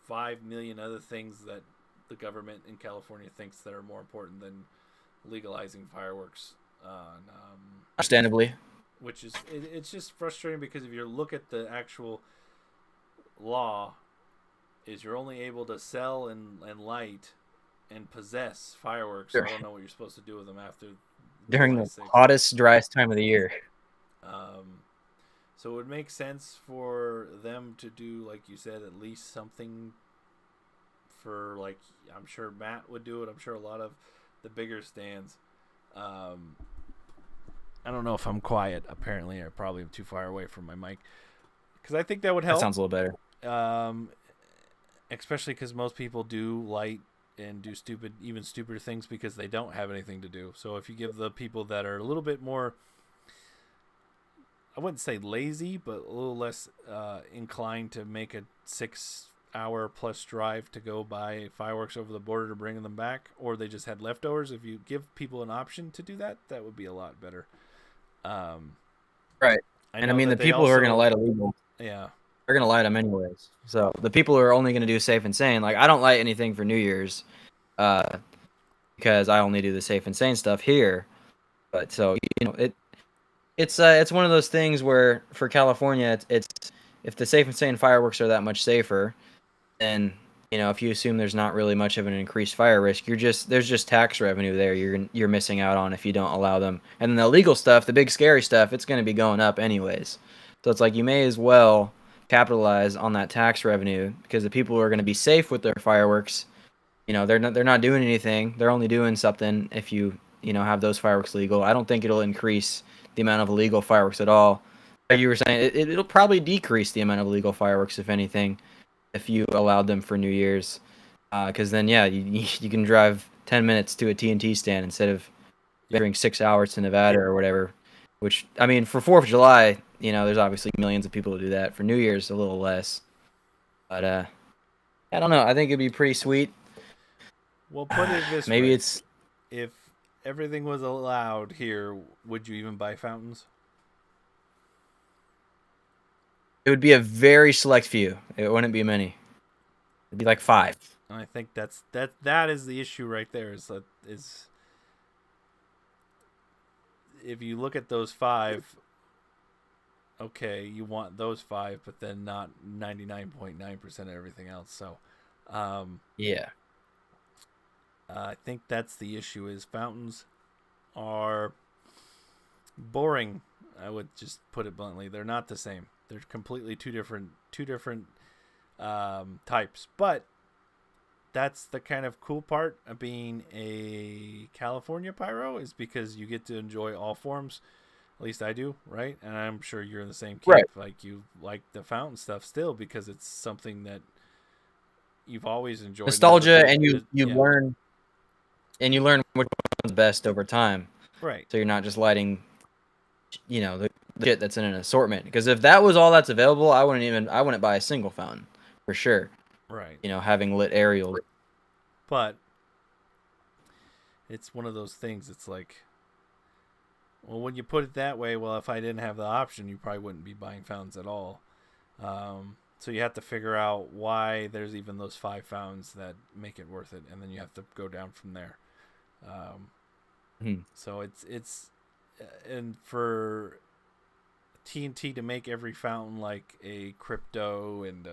Speaker 2: 5 million other things that the government in California thinks that are more important than legalizing fireworks on
Speaker 1: Understandably.
Speaker 2: which is it's just frustrating because if you look at the actual law, is you're only able to sell and light and possess fireworks. So I don't know what you're supposed to do with them after
Speaker 1: During
Speaker 2: July
Speaker 1: the
Speaker 2: 6th.
Speaker 1: hottest, driest time of the year.
Speaker 2: So it would make sense for them to do, like you said, at least something for, like, I'm sure Matt would do it. I'm sure a lot of the bigger stands. I don't know if I'm quiet. Apparently, I probably am too far away from my mic. Because I think that would
Speaker 1: That
Speaker 2: help.
Speaker 1: sounds a little better.
Speaker 2: Especially because most people do light and do even stupider things because they don't have anything to do. So if you give the people that are a little bit more, I wouldn't say lazy, but a little less inclined to make a 6-hour plus drive to go buy fireworks over the border to bring them back, or they just had leftovers. If you give people an option to do that, that would be a lot better.
Speaker 1: Right. And I mean, the people who are going to light illegal,
Speaker 2: yeah,
Speaker 1: they're going to light them anyways. So the people who are only going to do safe and sane, like I don't light anything for New Year's, because I only do the safe and sane stuff here. But so it's one of those things where for California, it's if the safe and sane fireworks are that much safer, then if you assume there's not really much of an increased fire risk, there's just tax revenue there you're missing out on if you don't allow them. And then the illegal stuff, the big scary stuff, it's going to be going up anyways. So it's like you may as well capitalize on that tax revenue because the people who are going to be safe with their fireworks, they're not doing anything. They're only doing something if you have those fireworks legal. I don't think it'll increase the amount of illegal fireworks at all. Like you were saying, it'll probably decrease the amount of illegal fireworks, if anything, if you allowed them for New Year's. Because then, yeah, you can drive 10 minutes to a TNT stand instead of driving 6 hours to Nevada or whatever. Which, I mean, for 4th of July, there's obviously millions of people who do that. For New Year's, a little less. But I don't know. I think it'd be pretty sweet.
Speaker 2: Well, put it this
Speaker 1: Maybe
Speaker 2: way.
Speaker 1: it's
Speaker 2: If everything was allowed here, would you even buy fountains?
Speaker 1: It would be a very select few. It wouldn't be many. It'd be like 5.
Speaker 2: And I think that is the issue right there. Is if you look at those 5, okay, you want those 5, but then not 99.9% of everything else. So,
Speaker 1: Yeah.
Speaker 2: I think that's the issue. Is fountains are boring. I would just put it bluntly. They're not the same. They're completely two different types. But that's the kind of cool part of being a California pyro, is because you get to enjoy all forms. At least I do, right? And I'm sure you're in the same camp.
Speaker 1: Right.
Speaker 2: Like, you like the fountain stuff still because it's something that you've always enjoyed.
Speaker 1: Nostalgia, and you
Speaker 2: yeah.
Speaker 1: learn which one's best over time.
Speaker 2: Right.
Speaker 1: So you're not just lighting, the shit that's in an assortment. Because if that was all that's available, I wouldn't buy a single fountain for sure.
Speaker 2: Right.
Speaker 1: Having lit aerial.
Speaker 2: But it's one of those things. It's like, well, when you put it that way, well, if I didn't have the option, you probably wouldn't be buying fountains at all. So you have to figure out why there's even those 5 fountains that make it worth it, and then you have to go down from there. So it's and for TNT to make every fountain like a Crypto and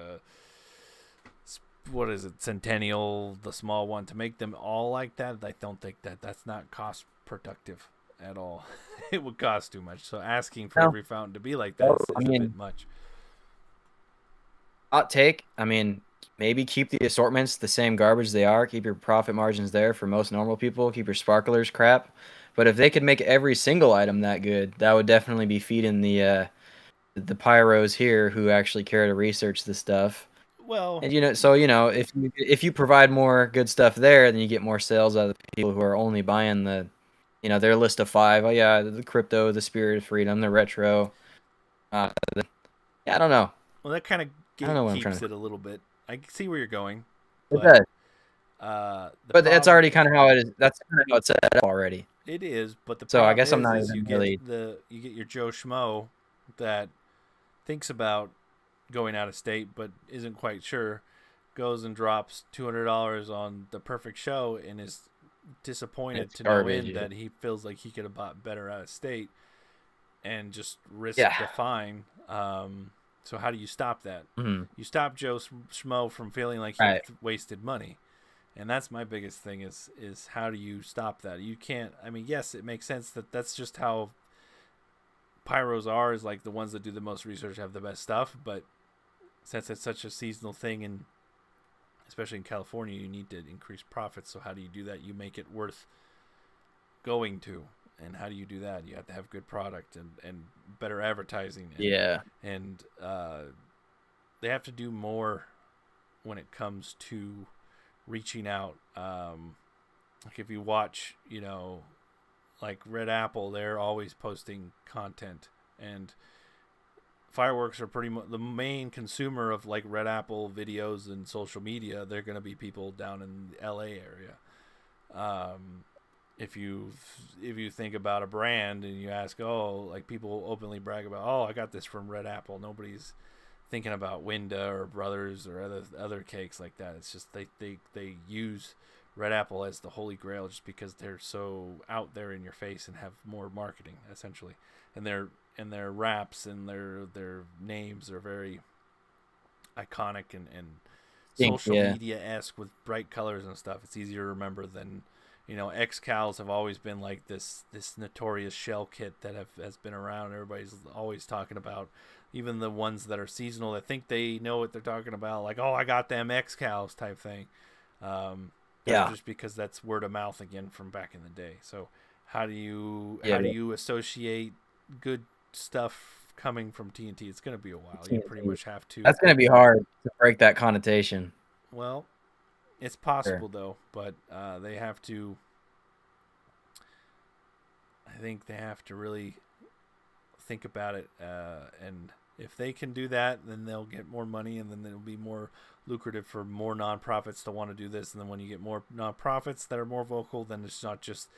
Speaker 2: what is it, Centennial, the small one, to make them all like that, I don't think that's not cost productive at all. It would cost too much. So asking for every fountain to be like that is a bit much.
Speaker 1: Hot take. I mean, maybe keep the assortments the same garbage they are. Keep your profit margins there for most normal people. Keep your sparklers crap. But if they could make every single item that good, that would definitely be feeding the pyros here who actually care to research this stuff.
Speaker 2: Well,
Speaker 1: and if you provide more good stuff there, then you get more sales out of the people who are only buying their list of 5. Oh yeah, the Crypto, the Spirit of Freedom, the Retro. I don't know.
Speaker 2: Well, that kind of keeps it a little bit. I see where you're going.
Speaker 1: But that's already kind of how it is. That's kind of how it's set up already.
Speaker 2: It is, but the
Speaker 1: so I guess I'm not
Speaker 2: is
Speaker 1: even really.
Speaker 2: You get your Joe Schmo that thinks about going out of state but isn't quite sure, goes and drops $200 on the perfect show and is disappointed to no end that he feels like he could have bought better out of state. and just risk
Speaker 1: Yeah.
Speaker 2: the fine. So how do you stop that?
Speaker 1: Mhm.
Speaker 2: You stop Joe Schmo from feeling like he
Speaker 1: Right.
Speaker 2: wasted money, and that's my biggest thing is how do you stop that? You can't. I mean, yes, it makes sense that that's just how pyros are. Is like the ones that do the most research have the best stuff, but since it's such a seasonal thing, and especially in California, you need to increase profits. So how do you do that? You make it worth going to. And how do you do that? You have to have good product and better advertising,
Speaker 1: Yeah.
Speaker 2: and they have to do more when it comes to reaching out. Like if you watch, like Red Apple, they're always posting content, and fireworks are pretty much the main consumer of like Red Apple videos and social media. They're going to be people down in the LA area. Um, if you think about a brand and you ask, oh, like people openly brag about, oh, I got this from Red Apple. Nobody's thinking about Winda or Brothers or other cakes like that. It's just they use Red Apple as the holy grail just because they're so out there in your face and have more marketing essentially, and their wraps and their names are very iconic and social
Speaker 1: Yeah.
Speaker 2: media esque with bright colors and stuff. It's easier to remember than X Cals have always been like this notorious shell kit that has been around. Everybody's always talking about, even the ones that are seasonal that think they know what they're talking about, like, oh, I got them X Cals type thing. That's
Speaker 1: Yeah.
Speaker 2: just because that's word of mouth again from back in the day. So how do you
Speaker 1: Yeah.
Speaker 2: associate good stuff coming from TNT? It's going to be a while. You pretty
Speaker 1: TNT.
Speaker 2: much have to.
Speaker 1: That's gonna be hard to break that connotation.
Speaker 2: Well, it's
Speaker 1: Sure.
Speaker 2: possible though, but they have to. I think they have to really think about it, and if they can do that, then they'll get more money, and then it'll be more lucrative for more nonprofits to want to do this. And then when you get more nonprofits that are more vocal, then it's not just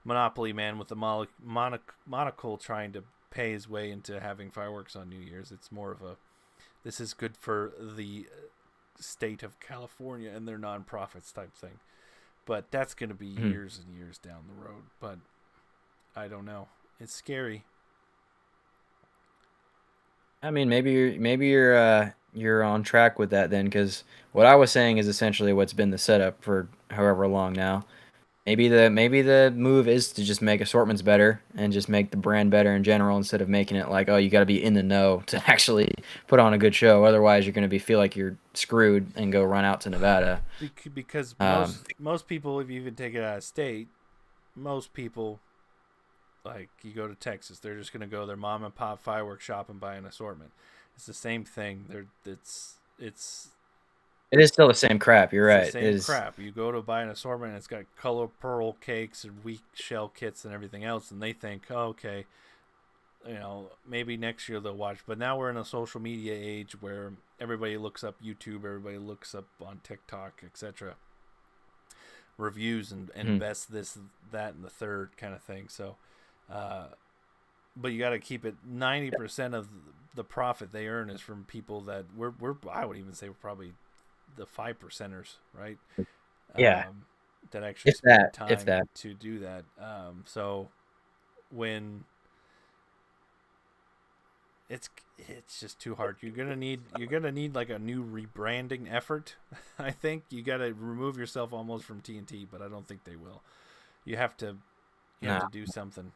Speaker 2: Monopoly Man with the monocle trying to pay his way into having fireworks on New Year's. It's more of a, this is good for the state of California and their nonprofits type thing. But that's going to be
Speaker 1: Mhm.
Speaker 2: years and years down the road. But I don't know. It's scary.
Speaker 1: I mean, maybe you're on track with that then, because what I was saying is essentially what's been the setup for however long now. Maybe the move is to just make assortments better and just make the brand better in general instead of making it like, oh, you got to be in the know to actually put on a good show. Otherwise, you're going to be feel like you're screwed and go run out to Nevada.
Speaker 2: Because
Speaker 1: Um,
Speaker 2: most people, if you even take it out of state, most people, like you go to Texas, they're just gonna go their mom and pop fireworks shop and buy an assortment. It's the same thing.
Speaker 1: it is still the same crap. You're
Speaker 2: It's the
Speaker 1: right. It
Speaker 2: same
Speaker 1: is.
Speaker 2: crap. You go to buy an assortment, and it's got color pearl cakes and weak shell kits and everything else, and they think, oh, okay, maybe next year they'll watch. But now we're in a social media age where everybody looks up YouTube, everybody looks up on TikTok, etc. Reviews and
Speaker 1: Mhm.
Speaker 2: best this, that, and the third kind of thing. So, but you got to keep it 90% of the profit they earn is from people that we're I would even say we're probably the 5%ers, right?
Speaker 1: Yeah,
Speaker 2: That actually
Speaker 1: that,
Speaker 2: spend
Speaker 1: if
Speaker 2: time
Speaker 1: that.
Speaker 2: to do that. So when it's it's just too hard. You're gonna need like a new rebranding effort. I think you got to remove yourself almost from TNT, but I don't think they will. You have to
Speaker 1: No,
Speaker 2: do something.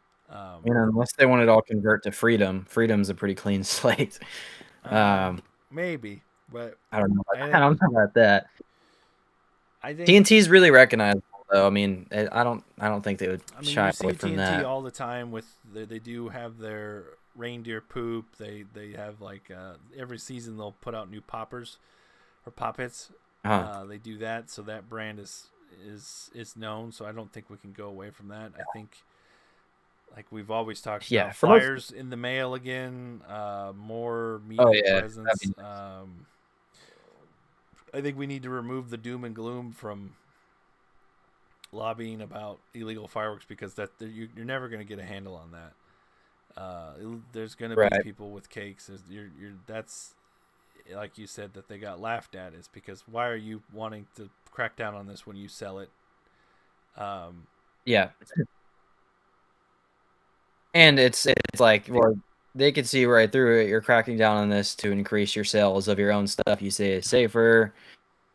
Speaker 1: unless they want it all convert to Freedom. Freedom's a pretty clean slate. Um,
Speaker 2: Maybe, but
Speaker 1: I don't know.
Speaker 2: I
Speaker 1: I
Speaker 2: think
Speaker 1: don't know about that.
Speaker 2: I think
Speaker 1: TNT's really recognizable, though. I mean, I don't think they would
Speaker 2: I mean, you
Speaker 1: shy away
Speaker 2: see
Speaker 1: from
Speaker 2: TNT
Speaker 1: that.
Speaker 2: all the time with they do have their reindeer poop. They have like every season they'll put out new poppers or pop hits.
Speaker 1: Huh.
Speaker 2: They do that, so that brand is known. So I don't think we can go away from that. I think, like we've always talked
Speaker 1: Yeah,
Speaker 2: about,
Speaker 1: for most.
Speaker 2: flyers in the mail again, more
Speaker 1: Oh
Speaker 2: media
Speaker 1: yeah, that'd
Speaker 2: presence.
Speaker 1: be
Speaker 2: I think we need to remove the doom and gloom from lobbying about illegal fireworks, because you're never going to get a handle on that. There's going to be
Speaker 1: right.
Speaker 2: people with cakes. That's like you said, that they got laughed at, is because why are you wanting to crack down on this when you sell it? Um,
Speaker 1: Yeah, And it's like, well, they could see right through it. You're cracking down on this to increase your sales of your own stuff you say is safer,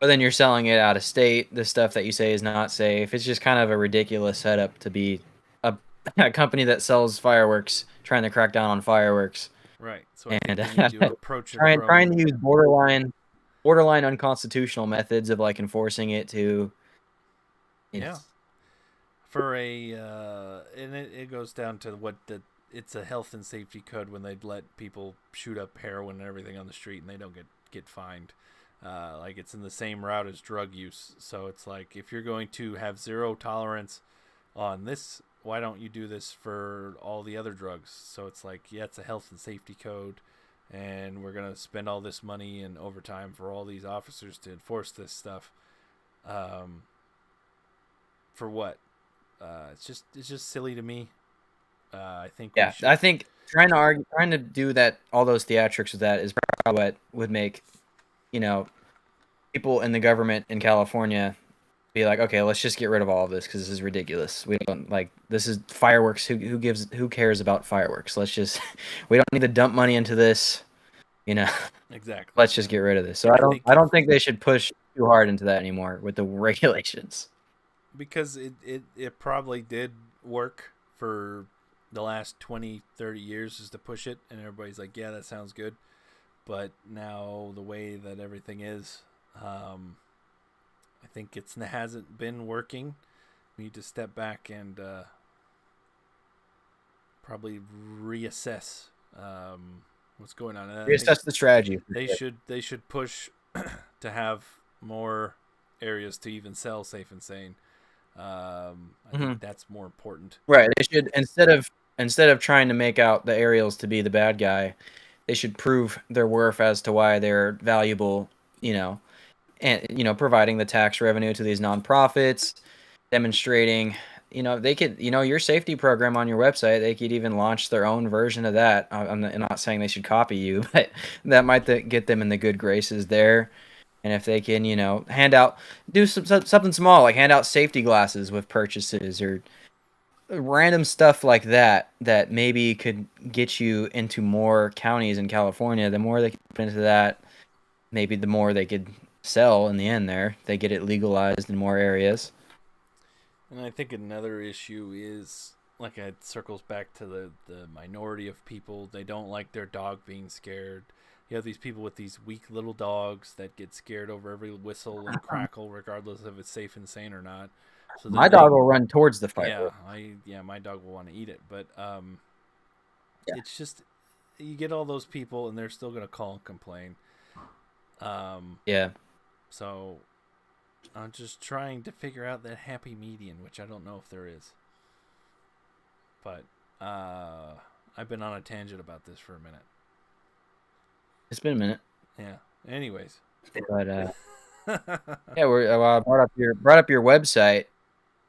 Speaker 1: but then you're selling it out of state, the stuff that you say is not safe. It's just kind of a ridiculous setup to be a, a company that sells fireworks trying to crack down on fireworks.
Speaker 2: Right. So I think
Speaker 1: And
Speaker 2: they need to approach it
Speaker 1: trying
Speaker 2: from,
Speaker 1: to use borderline unconstitutional methods of like enforcing it to
Speaker 2: yeah,
Speaker 1: it's
Speaker 2: for a and it goes down to what the it's a health and safety code when they let people shoot up heroin and everything on the street and they don't get fined. Like it's in the same route as drug use. So it's like if you're going to have zero tolerance on this, why don't you do this for all the other drugs? So it's like, yeah, it's a health and safety code, and we're gonna spend all this money and overtime for all these officers to enforce this stuff. Um, for what? It's just silly to me. I think we
Speaker 1: yeah.
Speaker 2: should.
Speaker 1: I think trying to do that all those theatrics with that is probably what would make, you know, people in the government in California be like, okay, let's just get rid of all of this because this is ridiculous. We don't like this is fireworks. Who cares about fireworks? Let's just we don't need to dump money into this. You know,
Speaker 2: Exactly.
Speaker 1: let's just get rid of this. So
Speaker 2: I think
Speaker 1: I
Speaker 2: if
Speaker 1: don't think they should push too hard into that anymore with the regulations.
Speaker 2: because it probably did work for the last 20, 30 years is to push it, and everybody's like, yeah, that sounds good. But now the way that everything is, I think it hasn't been working. We need to step back and probably reassess what's going on. And I think
Speaker 1: Reassess the strategy.
Speaker 2: they should push to have more areas to even sell safe and sane. I think
Speaker 1: Mhm.
Speaker 2: that's more important.
Speaker 1: Right. They should instead of trying to make out the aerials to be the bad guy, they should prove their worth as to why they're valuable. You know, and providing the tax revenue to these nonprofits, demonstrating, they could, your safety program on your website, they could even launch their own version of that. I'm not saying they should copy you, but that might get them in the good graces there. And if they can, hand out, do something small, like hand out safety glasses with purchases or random stuff like that, that maybe could get you into more counties in California. The more they can put into that, maybe the more they could sell in the end there. They get it legalized in more areas.
Speaker 2: And I think another issue is like it circles back to the minority of people. They don't like their dog being scared. You have these people with these weak little dogs that get scared over every whistle and crackle, regardless if it's safe and sane or not. So
Speaker 1: My
Speaker 2: then they,
Speaker 1: dog will run towards the
Speaker 2: yeah,
Speaker 1: firework.
Speaker 2: my dog will want to eat it. But
Speaker 1: Yeah.
Speaker 2: it's just you get all those people and they're still gonna call and complain. Um,
Speaker 1: Yeah.
Speaker 2: so I'm just trying to figure out that happy median, which I don't know if there is. But I've been on a tangent about this for a minute.
Speaker 1: It's been a minute.
Speaker 2: Yeah. Anyways.
Speaker 1: But yeah, I brought up your website.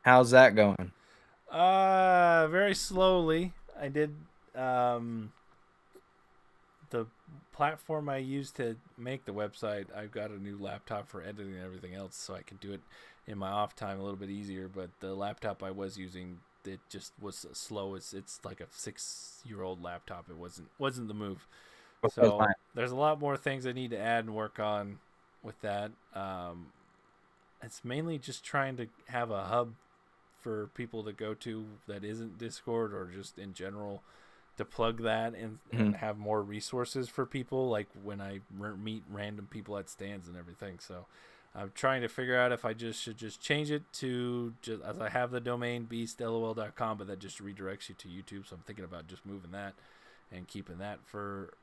Speaker 1: How's that going?
Speaker 2: Very slowly. I did the platform I used to make the website. I've got a new laptop for editing and everything else, so I can do it in my off time a little bit easier. But the laptop I was using, it just was slow. It's like a 6-year-old laptop. It wasn't the move. So there's a lot more things I need to add and work on with that. It's mainly just trying to have a hub for people to go to that isn't Discord or just in general to plug that and have more resources for people, like when I meet random people at stands and everything. So I'm trying to figure out if I should just change it to just as I have the domain beastlol.com, but that just redirects you to YouTube. So I'm thinking about just moving that and keeping that for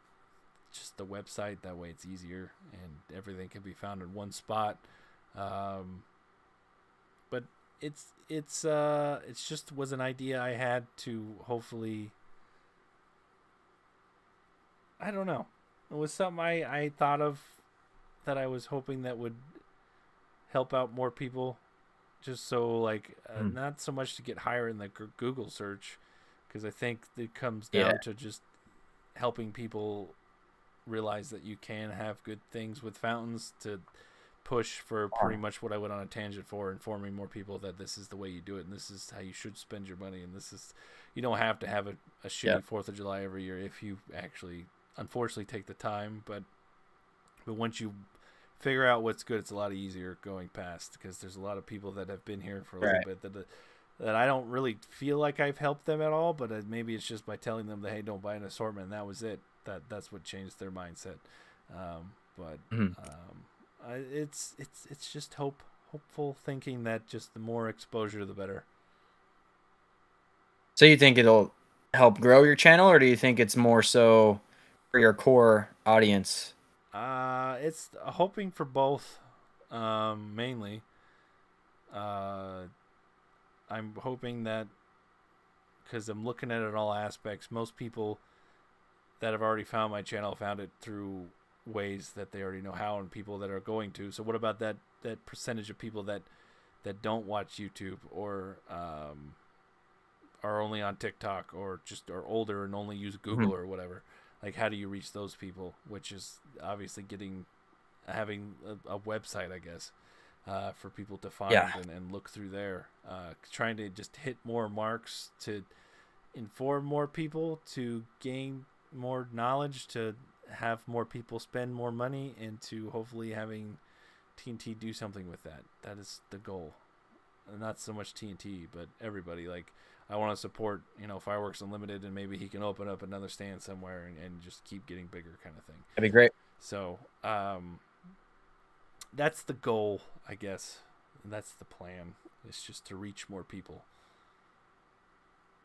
Speaker 2: just the website. That way it's easier and everything can be found in one spot. But it's just was an idea I had to hopefully. I don't know. It was something I thought of that I was hoping that would help out more people. Just so like not so much to get higher in the Google search, because I think it comes down to just helping people realize that you can have good things with fountains to push for pretty much what I went on a tangent for, informing more people that this is the way you do it, and this is how you should spend your money, and this is, you don't have to have a shitty 4th of July every year if you actually, unfortunately, take the time. But once you figure out what's good, it's a lot easier going past, because there's a lot of people that have been here for a little bit that I don't really feel like I've helped them at all, but maybe it's just by telling them that, hey, don't buy an assortment, and that was it. That's what changed their mindset. It's just hopeful thinking that just the more exposure, the better.
Speaker 1: So you think it'll help grow your channel, or do you think it's more so for your core audience?
Speaker 2: It's hoping for both, mainly. I'm hoping that, because I'm looking at it in all aspects, most people that have already found my channel found it through ways that they already know how, and people that are going to. So what about that percentage of people that don't watch YouTube, or are only on TikTok, or just are older and only use Google or whatever? Like, how do you reach those people? Which is obviously having a website, I guess, for people to find and look through there. Trying to just hit more marks to inform more people, to gain more knowledge, to have more people spend more money, and to hopefully having TNT do something with that. That is the goal. And not so much TNT, but everybody. Like, I want to support, Fireworks Unlimited, and maybe he can open up another stand somewhere and just keep getting bigger, kind of thing.
Speaker 1: That'd be great.
Speaker 2: So, that's the goal, I guess. And that's the plan. It's just to reach more people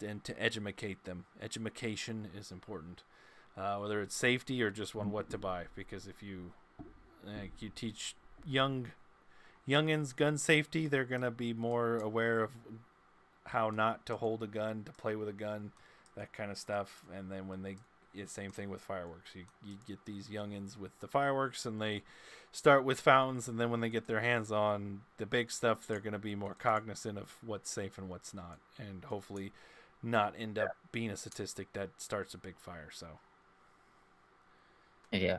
Speaker 2: and to educate them. Education is important, whether it's safety or just on what to buy. Because if you teach youngins gun safety, they're gonna be more aware of how not to hold a gun, to play with a gun, that kind of stuff. And then when same thing with fireworks. You get these youngins with the fireworks, and they start with fountains, and then when they get their hands on the big stuff, they're going to be more cognizant of what's safe and what's not, and hopefully not end up being a statistic that starts a big fire. So
Speaker 1: yeah.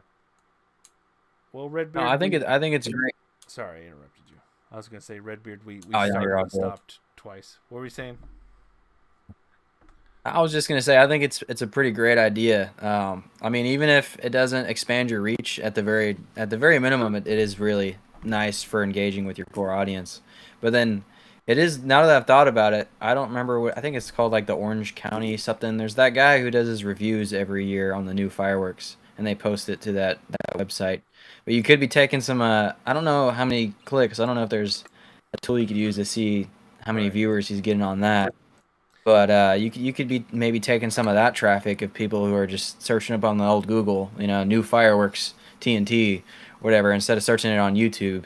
Speaker 2: Well, Redbeard,
Speaker 1: I think it's great.
Speaker 2: Sorry, I interrupted you. I was going to say, Redbeard, we
Speaker 1: started
Speaker 2: and stopped twice. What were you saying?
Speaker 1: I was just gonna say, I think it's a pretty great idea. I mean, even if it doesn't expand your reach, at the very minimum, it is really nice for engaging with your core audience. But then it is, now that I've thought about it, I don't remember what, I think it's called, like the Orange County something. There's that guy who does his reviews every year on the new fireworks, and they post it to that website. But you could be taking some. I don't know how many clicks. I don't know if there's a tool you could use to see how many viewers he's getting on that. But you could be maybe taking some of that traffic of people who are just searching up on the old Google, new fireworks, TNT, whatever, instead of searching it on YouTube.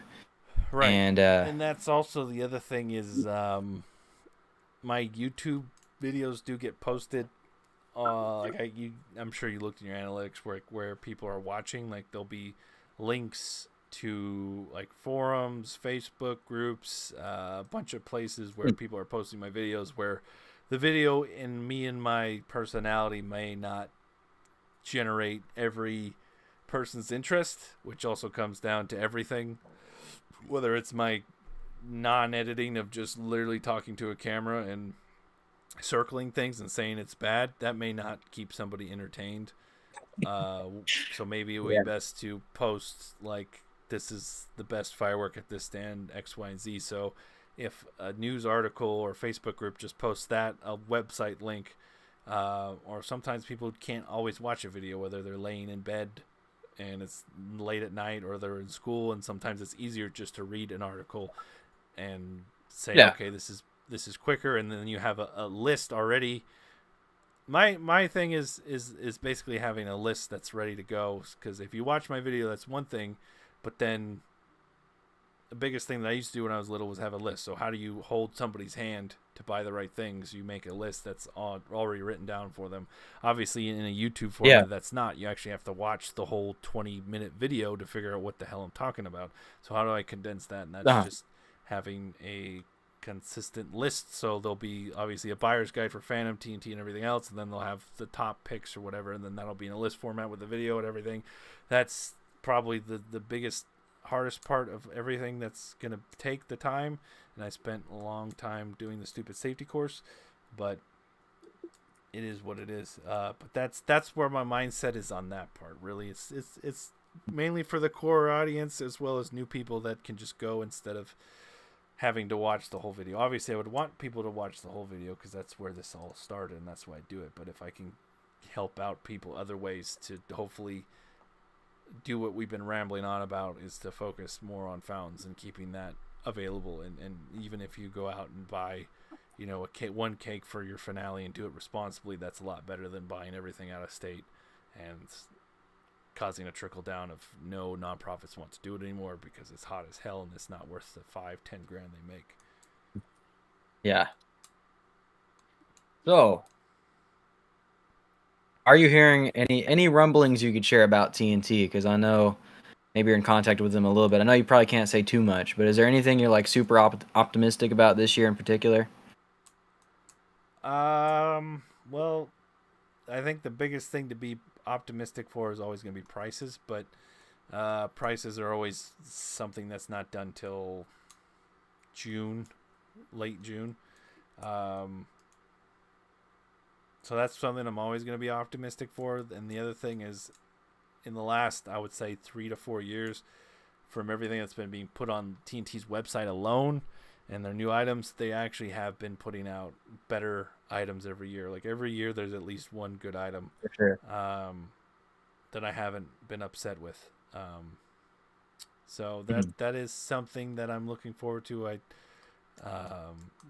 Speaker 2: Right.
Speaker 1: And
Speaker 2: that's also the other thing is, my YouTube videos do get posted. I'm sure you looked in your analytics where people are watching. Like, there'll be links to like forums, Facebook groups, a bunch of places where people are posting my videos, where the video and me and my personality may not generate every person's interest, which also comes down to everything. Whether it's my non-editing of just literally talking to a camera and circling things and saying it's bad, that may not keep somebody entertained. So maybe it would be best to post like, this is the best firework at this stand, X, Y, and Z. So if a news article or Facebook group just posts that, a website link, or sometimes people can't always watch a video, whether they're laying in bed and it's late at night, or they're in school, and sometimes it's easier just to read an article and say, okay, this is quicker, and then you have a list already. My thing is basically having a list that's ready to go, because if you watch my video, that's one thing, but then the biggest thing that I used to do when I was little was have a list. So how do you hold somebody's hand to buy the right things? You make a list that's already written down for them. Obviously, in a YouTube format, that's not. You actually have to watch the whole 20-minute video to figure out what the hell I'm talking about. So how do I condense that? And that's just having a consistent list. So there'll be obviously a buyer's guide for Phantom, TNT, and everything else, and then they'll have the top picks or whatever, and then that'll be in a list format with the video and everything. That's probably the biggest hardest part of everything that's going to take the time. And I spent a long time doing the stupid safety course, but it is what it is. But that's where my mindset is on that part. Really, it's mainly for the core audience as well as new people that can just go instead of having to watch the whole video. Obviously, I would want people to watch the whole video because that's where this all started and that's why I do it. But if I can help out people other ways to hopefully do what we've been rambling on about, is to focus more on fountains and keeping that available. And even if you go out and buy, one cake for your finale and do it responsibly, that's a lot better than buying everything out of state and causing a trickle down of no nonprofits want to do it anymore because it's hot as hell and it's not worth the 5-10 grand they make.
Speaker 1: Yeah. So, are you hearing any rumblings you could share about TNT? Because I know maybe you're in contact with them a little bit. I know you probably can't say too much, but is there anything you're like super optimistic about this year in particular?
Speaker 2: Well, I think the biggest thing to be optimistic for is always going to be prices, but prices are always something that's not done till June, late June. So that's something I'm always going to be optimistic for. And the other thing is, in the last, I would say 3 to 4 years, from everything that's been being put on TNT's website alone and their new items, they actually have been putting out better items every year. Like every year, there's at least one good item
Speaker 1: For sure.
Speaker 2: that I haven't been upset with. So
Speaker 1: Mhm.
Speaker 2: that is something that I'm looking forward to. I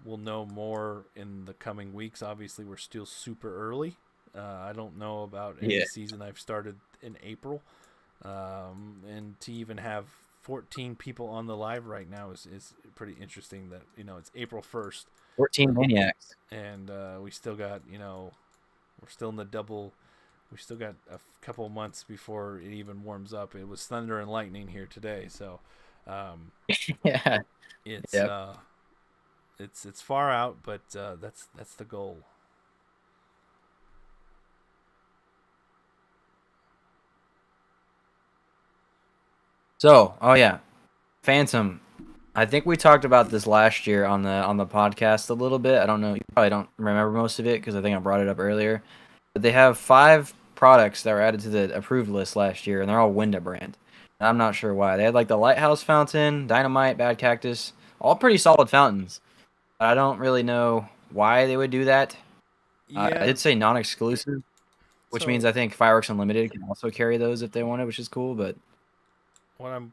Speaker 2: we'll know more in the coming weeks. Obviously, we're still super early. I don't know about any
Speaker 1: Yeah.
Speaker 2: season I've started in April. And to even have 14 people on the live right now is pretty interesting that, it's April 1st.
Speaker 1: 14 maniacs.
Speaker 2: And we still got, we're still in the double. We still got a couple months before it even warms up. It was thunder and lightning here today. So
Speaker 1: Yeah.
Speaker 2: it's
Speaker 1: Yep.
Speaker 2: it's far out, but that's the goal.
Speaker 1: So, oh yeah, Phantom. I think we talked about this last year on the podcast a little bit. I don't know. You probably don't remember most of it because I think I brought it up earlier. But they have 5 products that were added to the approved list last year, and they're all Winda brand. And I'm not sure why. They had like the Lighthouse Fountain, Dynamite, Bad Cactus, all pretty solid fountains. But I don't really know why they would do that. I
Speaker 2: Yeah.
Speaker 1: did say non-exclusive, which means
Speaker 2: So
Speaker 1: I think Fireworks Unlimited can also carry those if they wanted, which is cool. But
Speaker 2: what I'm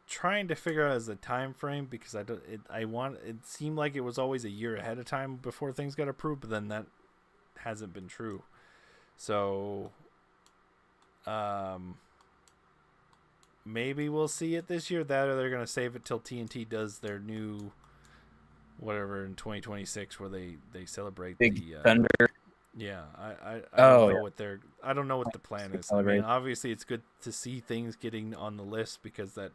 Speaker 2: trying to figure out is the time frame, because I don't. It seemed like it was always a year ahead of time before things got approved, but then that hasn't been true. So, um, maybe we'll see it this year. That, or they're gonna save it till TNT does their new whatever in 2026, where they celebrate
Speaker 1: Big
Speaker 2: the.
Speaker 1: Thunder.
Speaker 2: Yeah, I don't
Speaker 1: Oh
Speaker 2: know
Speaker 1: yeah,
Speaker 2: what they're. I don't know what the plan is. I mean,
Speaker 1: celebrate.
Speaker 2: obviously it's good to see things getting on the list because that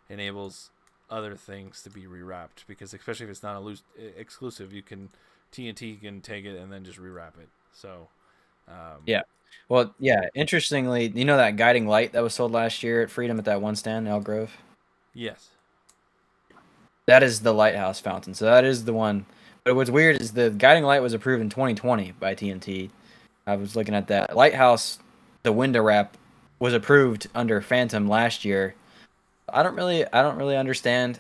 Speaker 2: enables other things to be rewrapped. Because especially if it's not a loose exclusive, TNT can take it and then just rewrap it. So,
Speaker 1: Yeah. Well, yeah. Interestingly, you know that guiding light that was sold last year at Freedom at that one stand, Elk Grove?
Speaker 2: yes,
Speaker 1: That is the Lighthouse fountain. So that is the one. But what's weird is the guiding light was approved in 2020 by TNT. I was looking at that. Lighthouse, the window wrap, was approved under Phantom last year. I don't really understand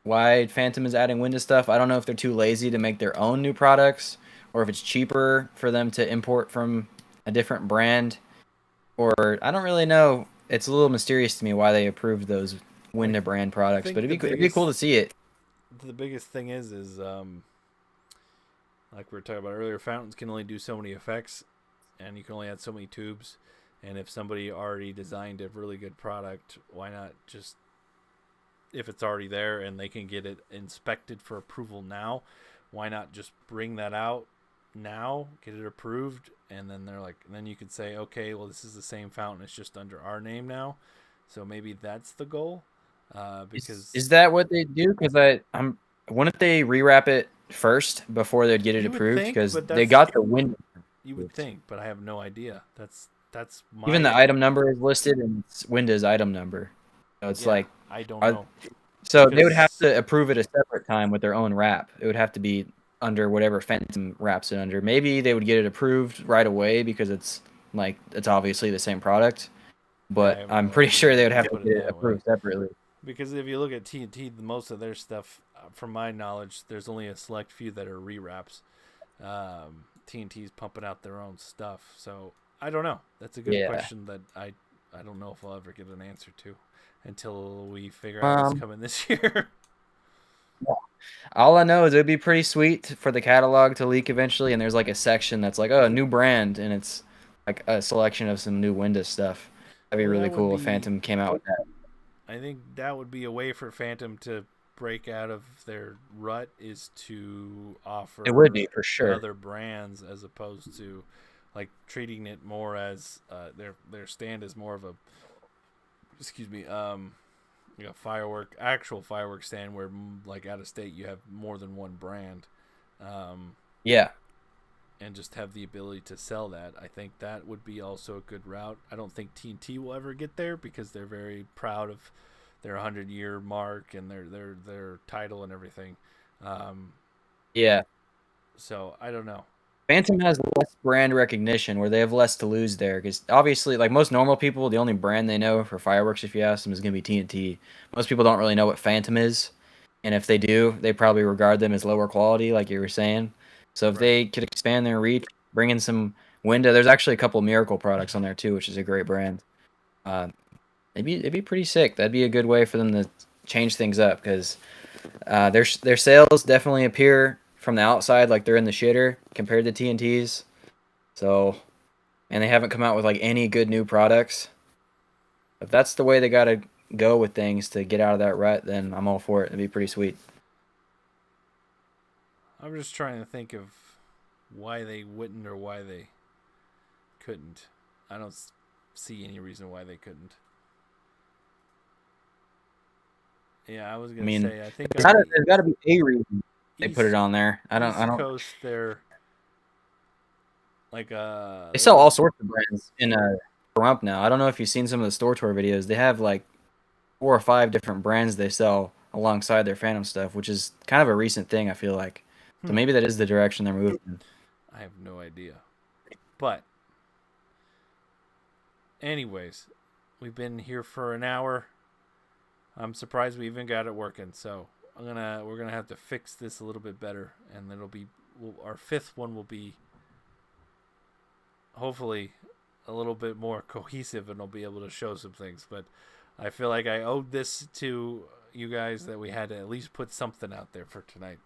Speaker 1: why Phantom is adding window stuff. I don't know if they're too lazy to make their own new products, or if it's cheaper for them to import from a different brand, or I don't really know. It's a little mysterious to me why they approved those
Speaker 2: I
Speaker 1: window brand products, but
Speaker 2: think
Speaker 1: it'd be cool to see it.
Speaker 2: the biggest thing is like we were talking about earlier, fountains can only do so many effects, and you can only add so many tubes. And if somebody already designed a really good product, why not just, if it's already there and they can get it inspected for approval now, why not just bring that out now, get it approved, and then then you could say, okay, well, this is the same fountain, it's just under our name now. So maybe that's the goal, because
Speaker 1: Is that what they do? Because I'm wouldn't they rewrap it first before they'd get it
Speaker 2: you would
Speaker 1: approved?
Speaker 2: think,
Speaker 1: Because
Speaker 2: but
Speaker 1: they got the window
Speaker 2: you would
Speaker 1: approved.
Speaker 2: think, but I have no idea. That's
Speaker 1: Even
Speaker 2: my
Speaker 1: the item number is listed and it's Windows item number. So it's
Speaker 2: yeah.
Speaker 1: like
Speaker 2: I don't
Speaker 1: I,
Speaker 2: know
Speaker 1: so they would have
Speaker 2: because
Speaker 1: to approve it a separate time with their own wrap. It would have to be under whatever Phantom wraps it under. Maybe they would get it approved right away because it's obviously the same product.
Speaker 2: I
Speaker 1: But
Speaker 2: have
Speaker 1: I'm
Speaker 2: no
Speaker 1: pretty sure
Speaker 2: idea.
Speaker 1: they would have to
Speaker 2: Put
Speaker 1: get
Speaker 2: it
Speaker 1: it
Speaker 2: that way.
Speaker 1: approved separately.
Speaker 2: Because if you look at TNT, most of their stuff, from my knowledge, there's only a select few that are rewraps. TNT's pumping out their own stuff, so I don't know. That's a good
Speaker 1: Yeah.
Speaker 2: question that I don't know if I'll ever get an answer to until we figure out what's
Speaker 1: Um.
Speaker 2: coming this year.
Speaker 1: All I know is it'd be pretty sweet for the catalog to leak eventually, and there's like a section that's like, oh, a new brand, and it's like a selection of some new Windows stuff. That'd be
Speaker 2: Well,
Speaker 1: really
Speaker 2: that would
Speaker 1: cool if
Speaker 2: be.
Speaker 1: Phantom came out with that.
Speaker 2: I think that would be a way for Phantom to break out of their rut is to
Speaker 1: It would
Speaker 2: offer
Speaker 1: be for sure.
Speaker 2: other brands as opposed to like treating it more as their stand is more of a excuse me actual firework stand where like out of state you have more than one brand, um,
Speaker 1: Yeah.
Speaker 2: and just have the ability to sell that. I think that would be also a good route. I don't think TNT will ever get there because they're very proud of their 100-year mark and their title and everything. Um,
Speaker 1: Yeah.
Speaker 2: so I don't know.
Speaker 1: Phantom has less brand recognition where they have less to lose there because obviously, like most normal people, the only brand they know for fireworks, if you ask them, is going to be TNT. Most people don't really know what Phantom is, and if they do, they probably regard them as lower quality, like you were saying. So if
Speaker 2: Right.
Speaker 1: they could expand their reach, bring in some window, there's actually a couple Miracle products on there too, which is a great brand. Uh, it'd be pretty sick. That'd be a good way for them to change things up because their sales definitely appear from the outside like they're in the shitter compared to TNT's. So, and they haven't come out with like any good new products. If that's the way they got to go with things to get out of that rut, then I'm all for it. It'd be pretty sweet.
Speaker 2: I'm just trying to think of why they wouldn't or why they couldn't. I don't see any reason why they couldn't. Yeah, I was
Speaker 1: I
Speaker 2: gonna
Speaker 1: mean,
Speaker 2: say I think on the
Speaker 1: there's got to be a reason they put it
Speaker 2: east
Speaker 1: on there. I
Speaker 2: East
Speaker 1: don't.
Speaker 2: Coast, they're like
Speaker 1: They sell all sorts of brands in Rump now. I don't know if you've seen some of the store tour videos. They have like 4 or 5 different brands they sell alongside their Phantom stuff, which is kind of a recent thing. I feel like. So maybe that is the direction they're moving in.
Speaker 2: I have no idea. But anyways, we've been here for an hour. I'm surprised we even got it working. So we're gonna have to fix this a little bit better, and it'll be our fifth one will be hopefully a little bit more cohesive, and I'll be able to show some things. But I feel like I owed this to you guys that we had to at least put something out there for tonight,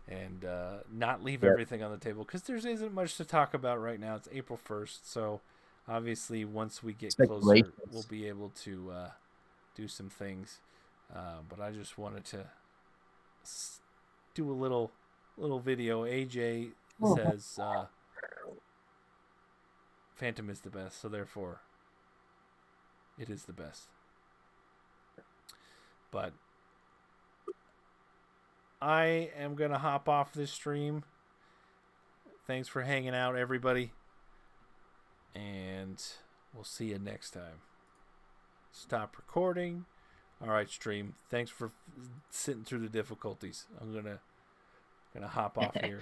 Speaker 2: and not leave
Speaker 1: Yep.
Speaker 2: everything on the table because there isn't much to talk about right now. It's April 1st, so obviously once we get closer, we'll
Speaker 1: Speculations.
Speaker 2: be able to do some things. But I just wanted to do a little video. AJ says Phantom is the best, so therefore it is the best. But I am gonna hop off this stream. Thanks for hanging out, everybody, and we'll see you next time. Stop recording. All right, stream. Thanks for sitting through the difficulties. I'm gonna hop off here.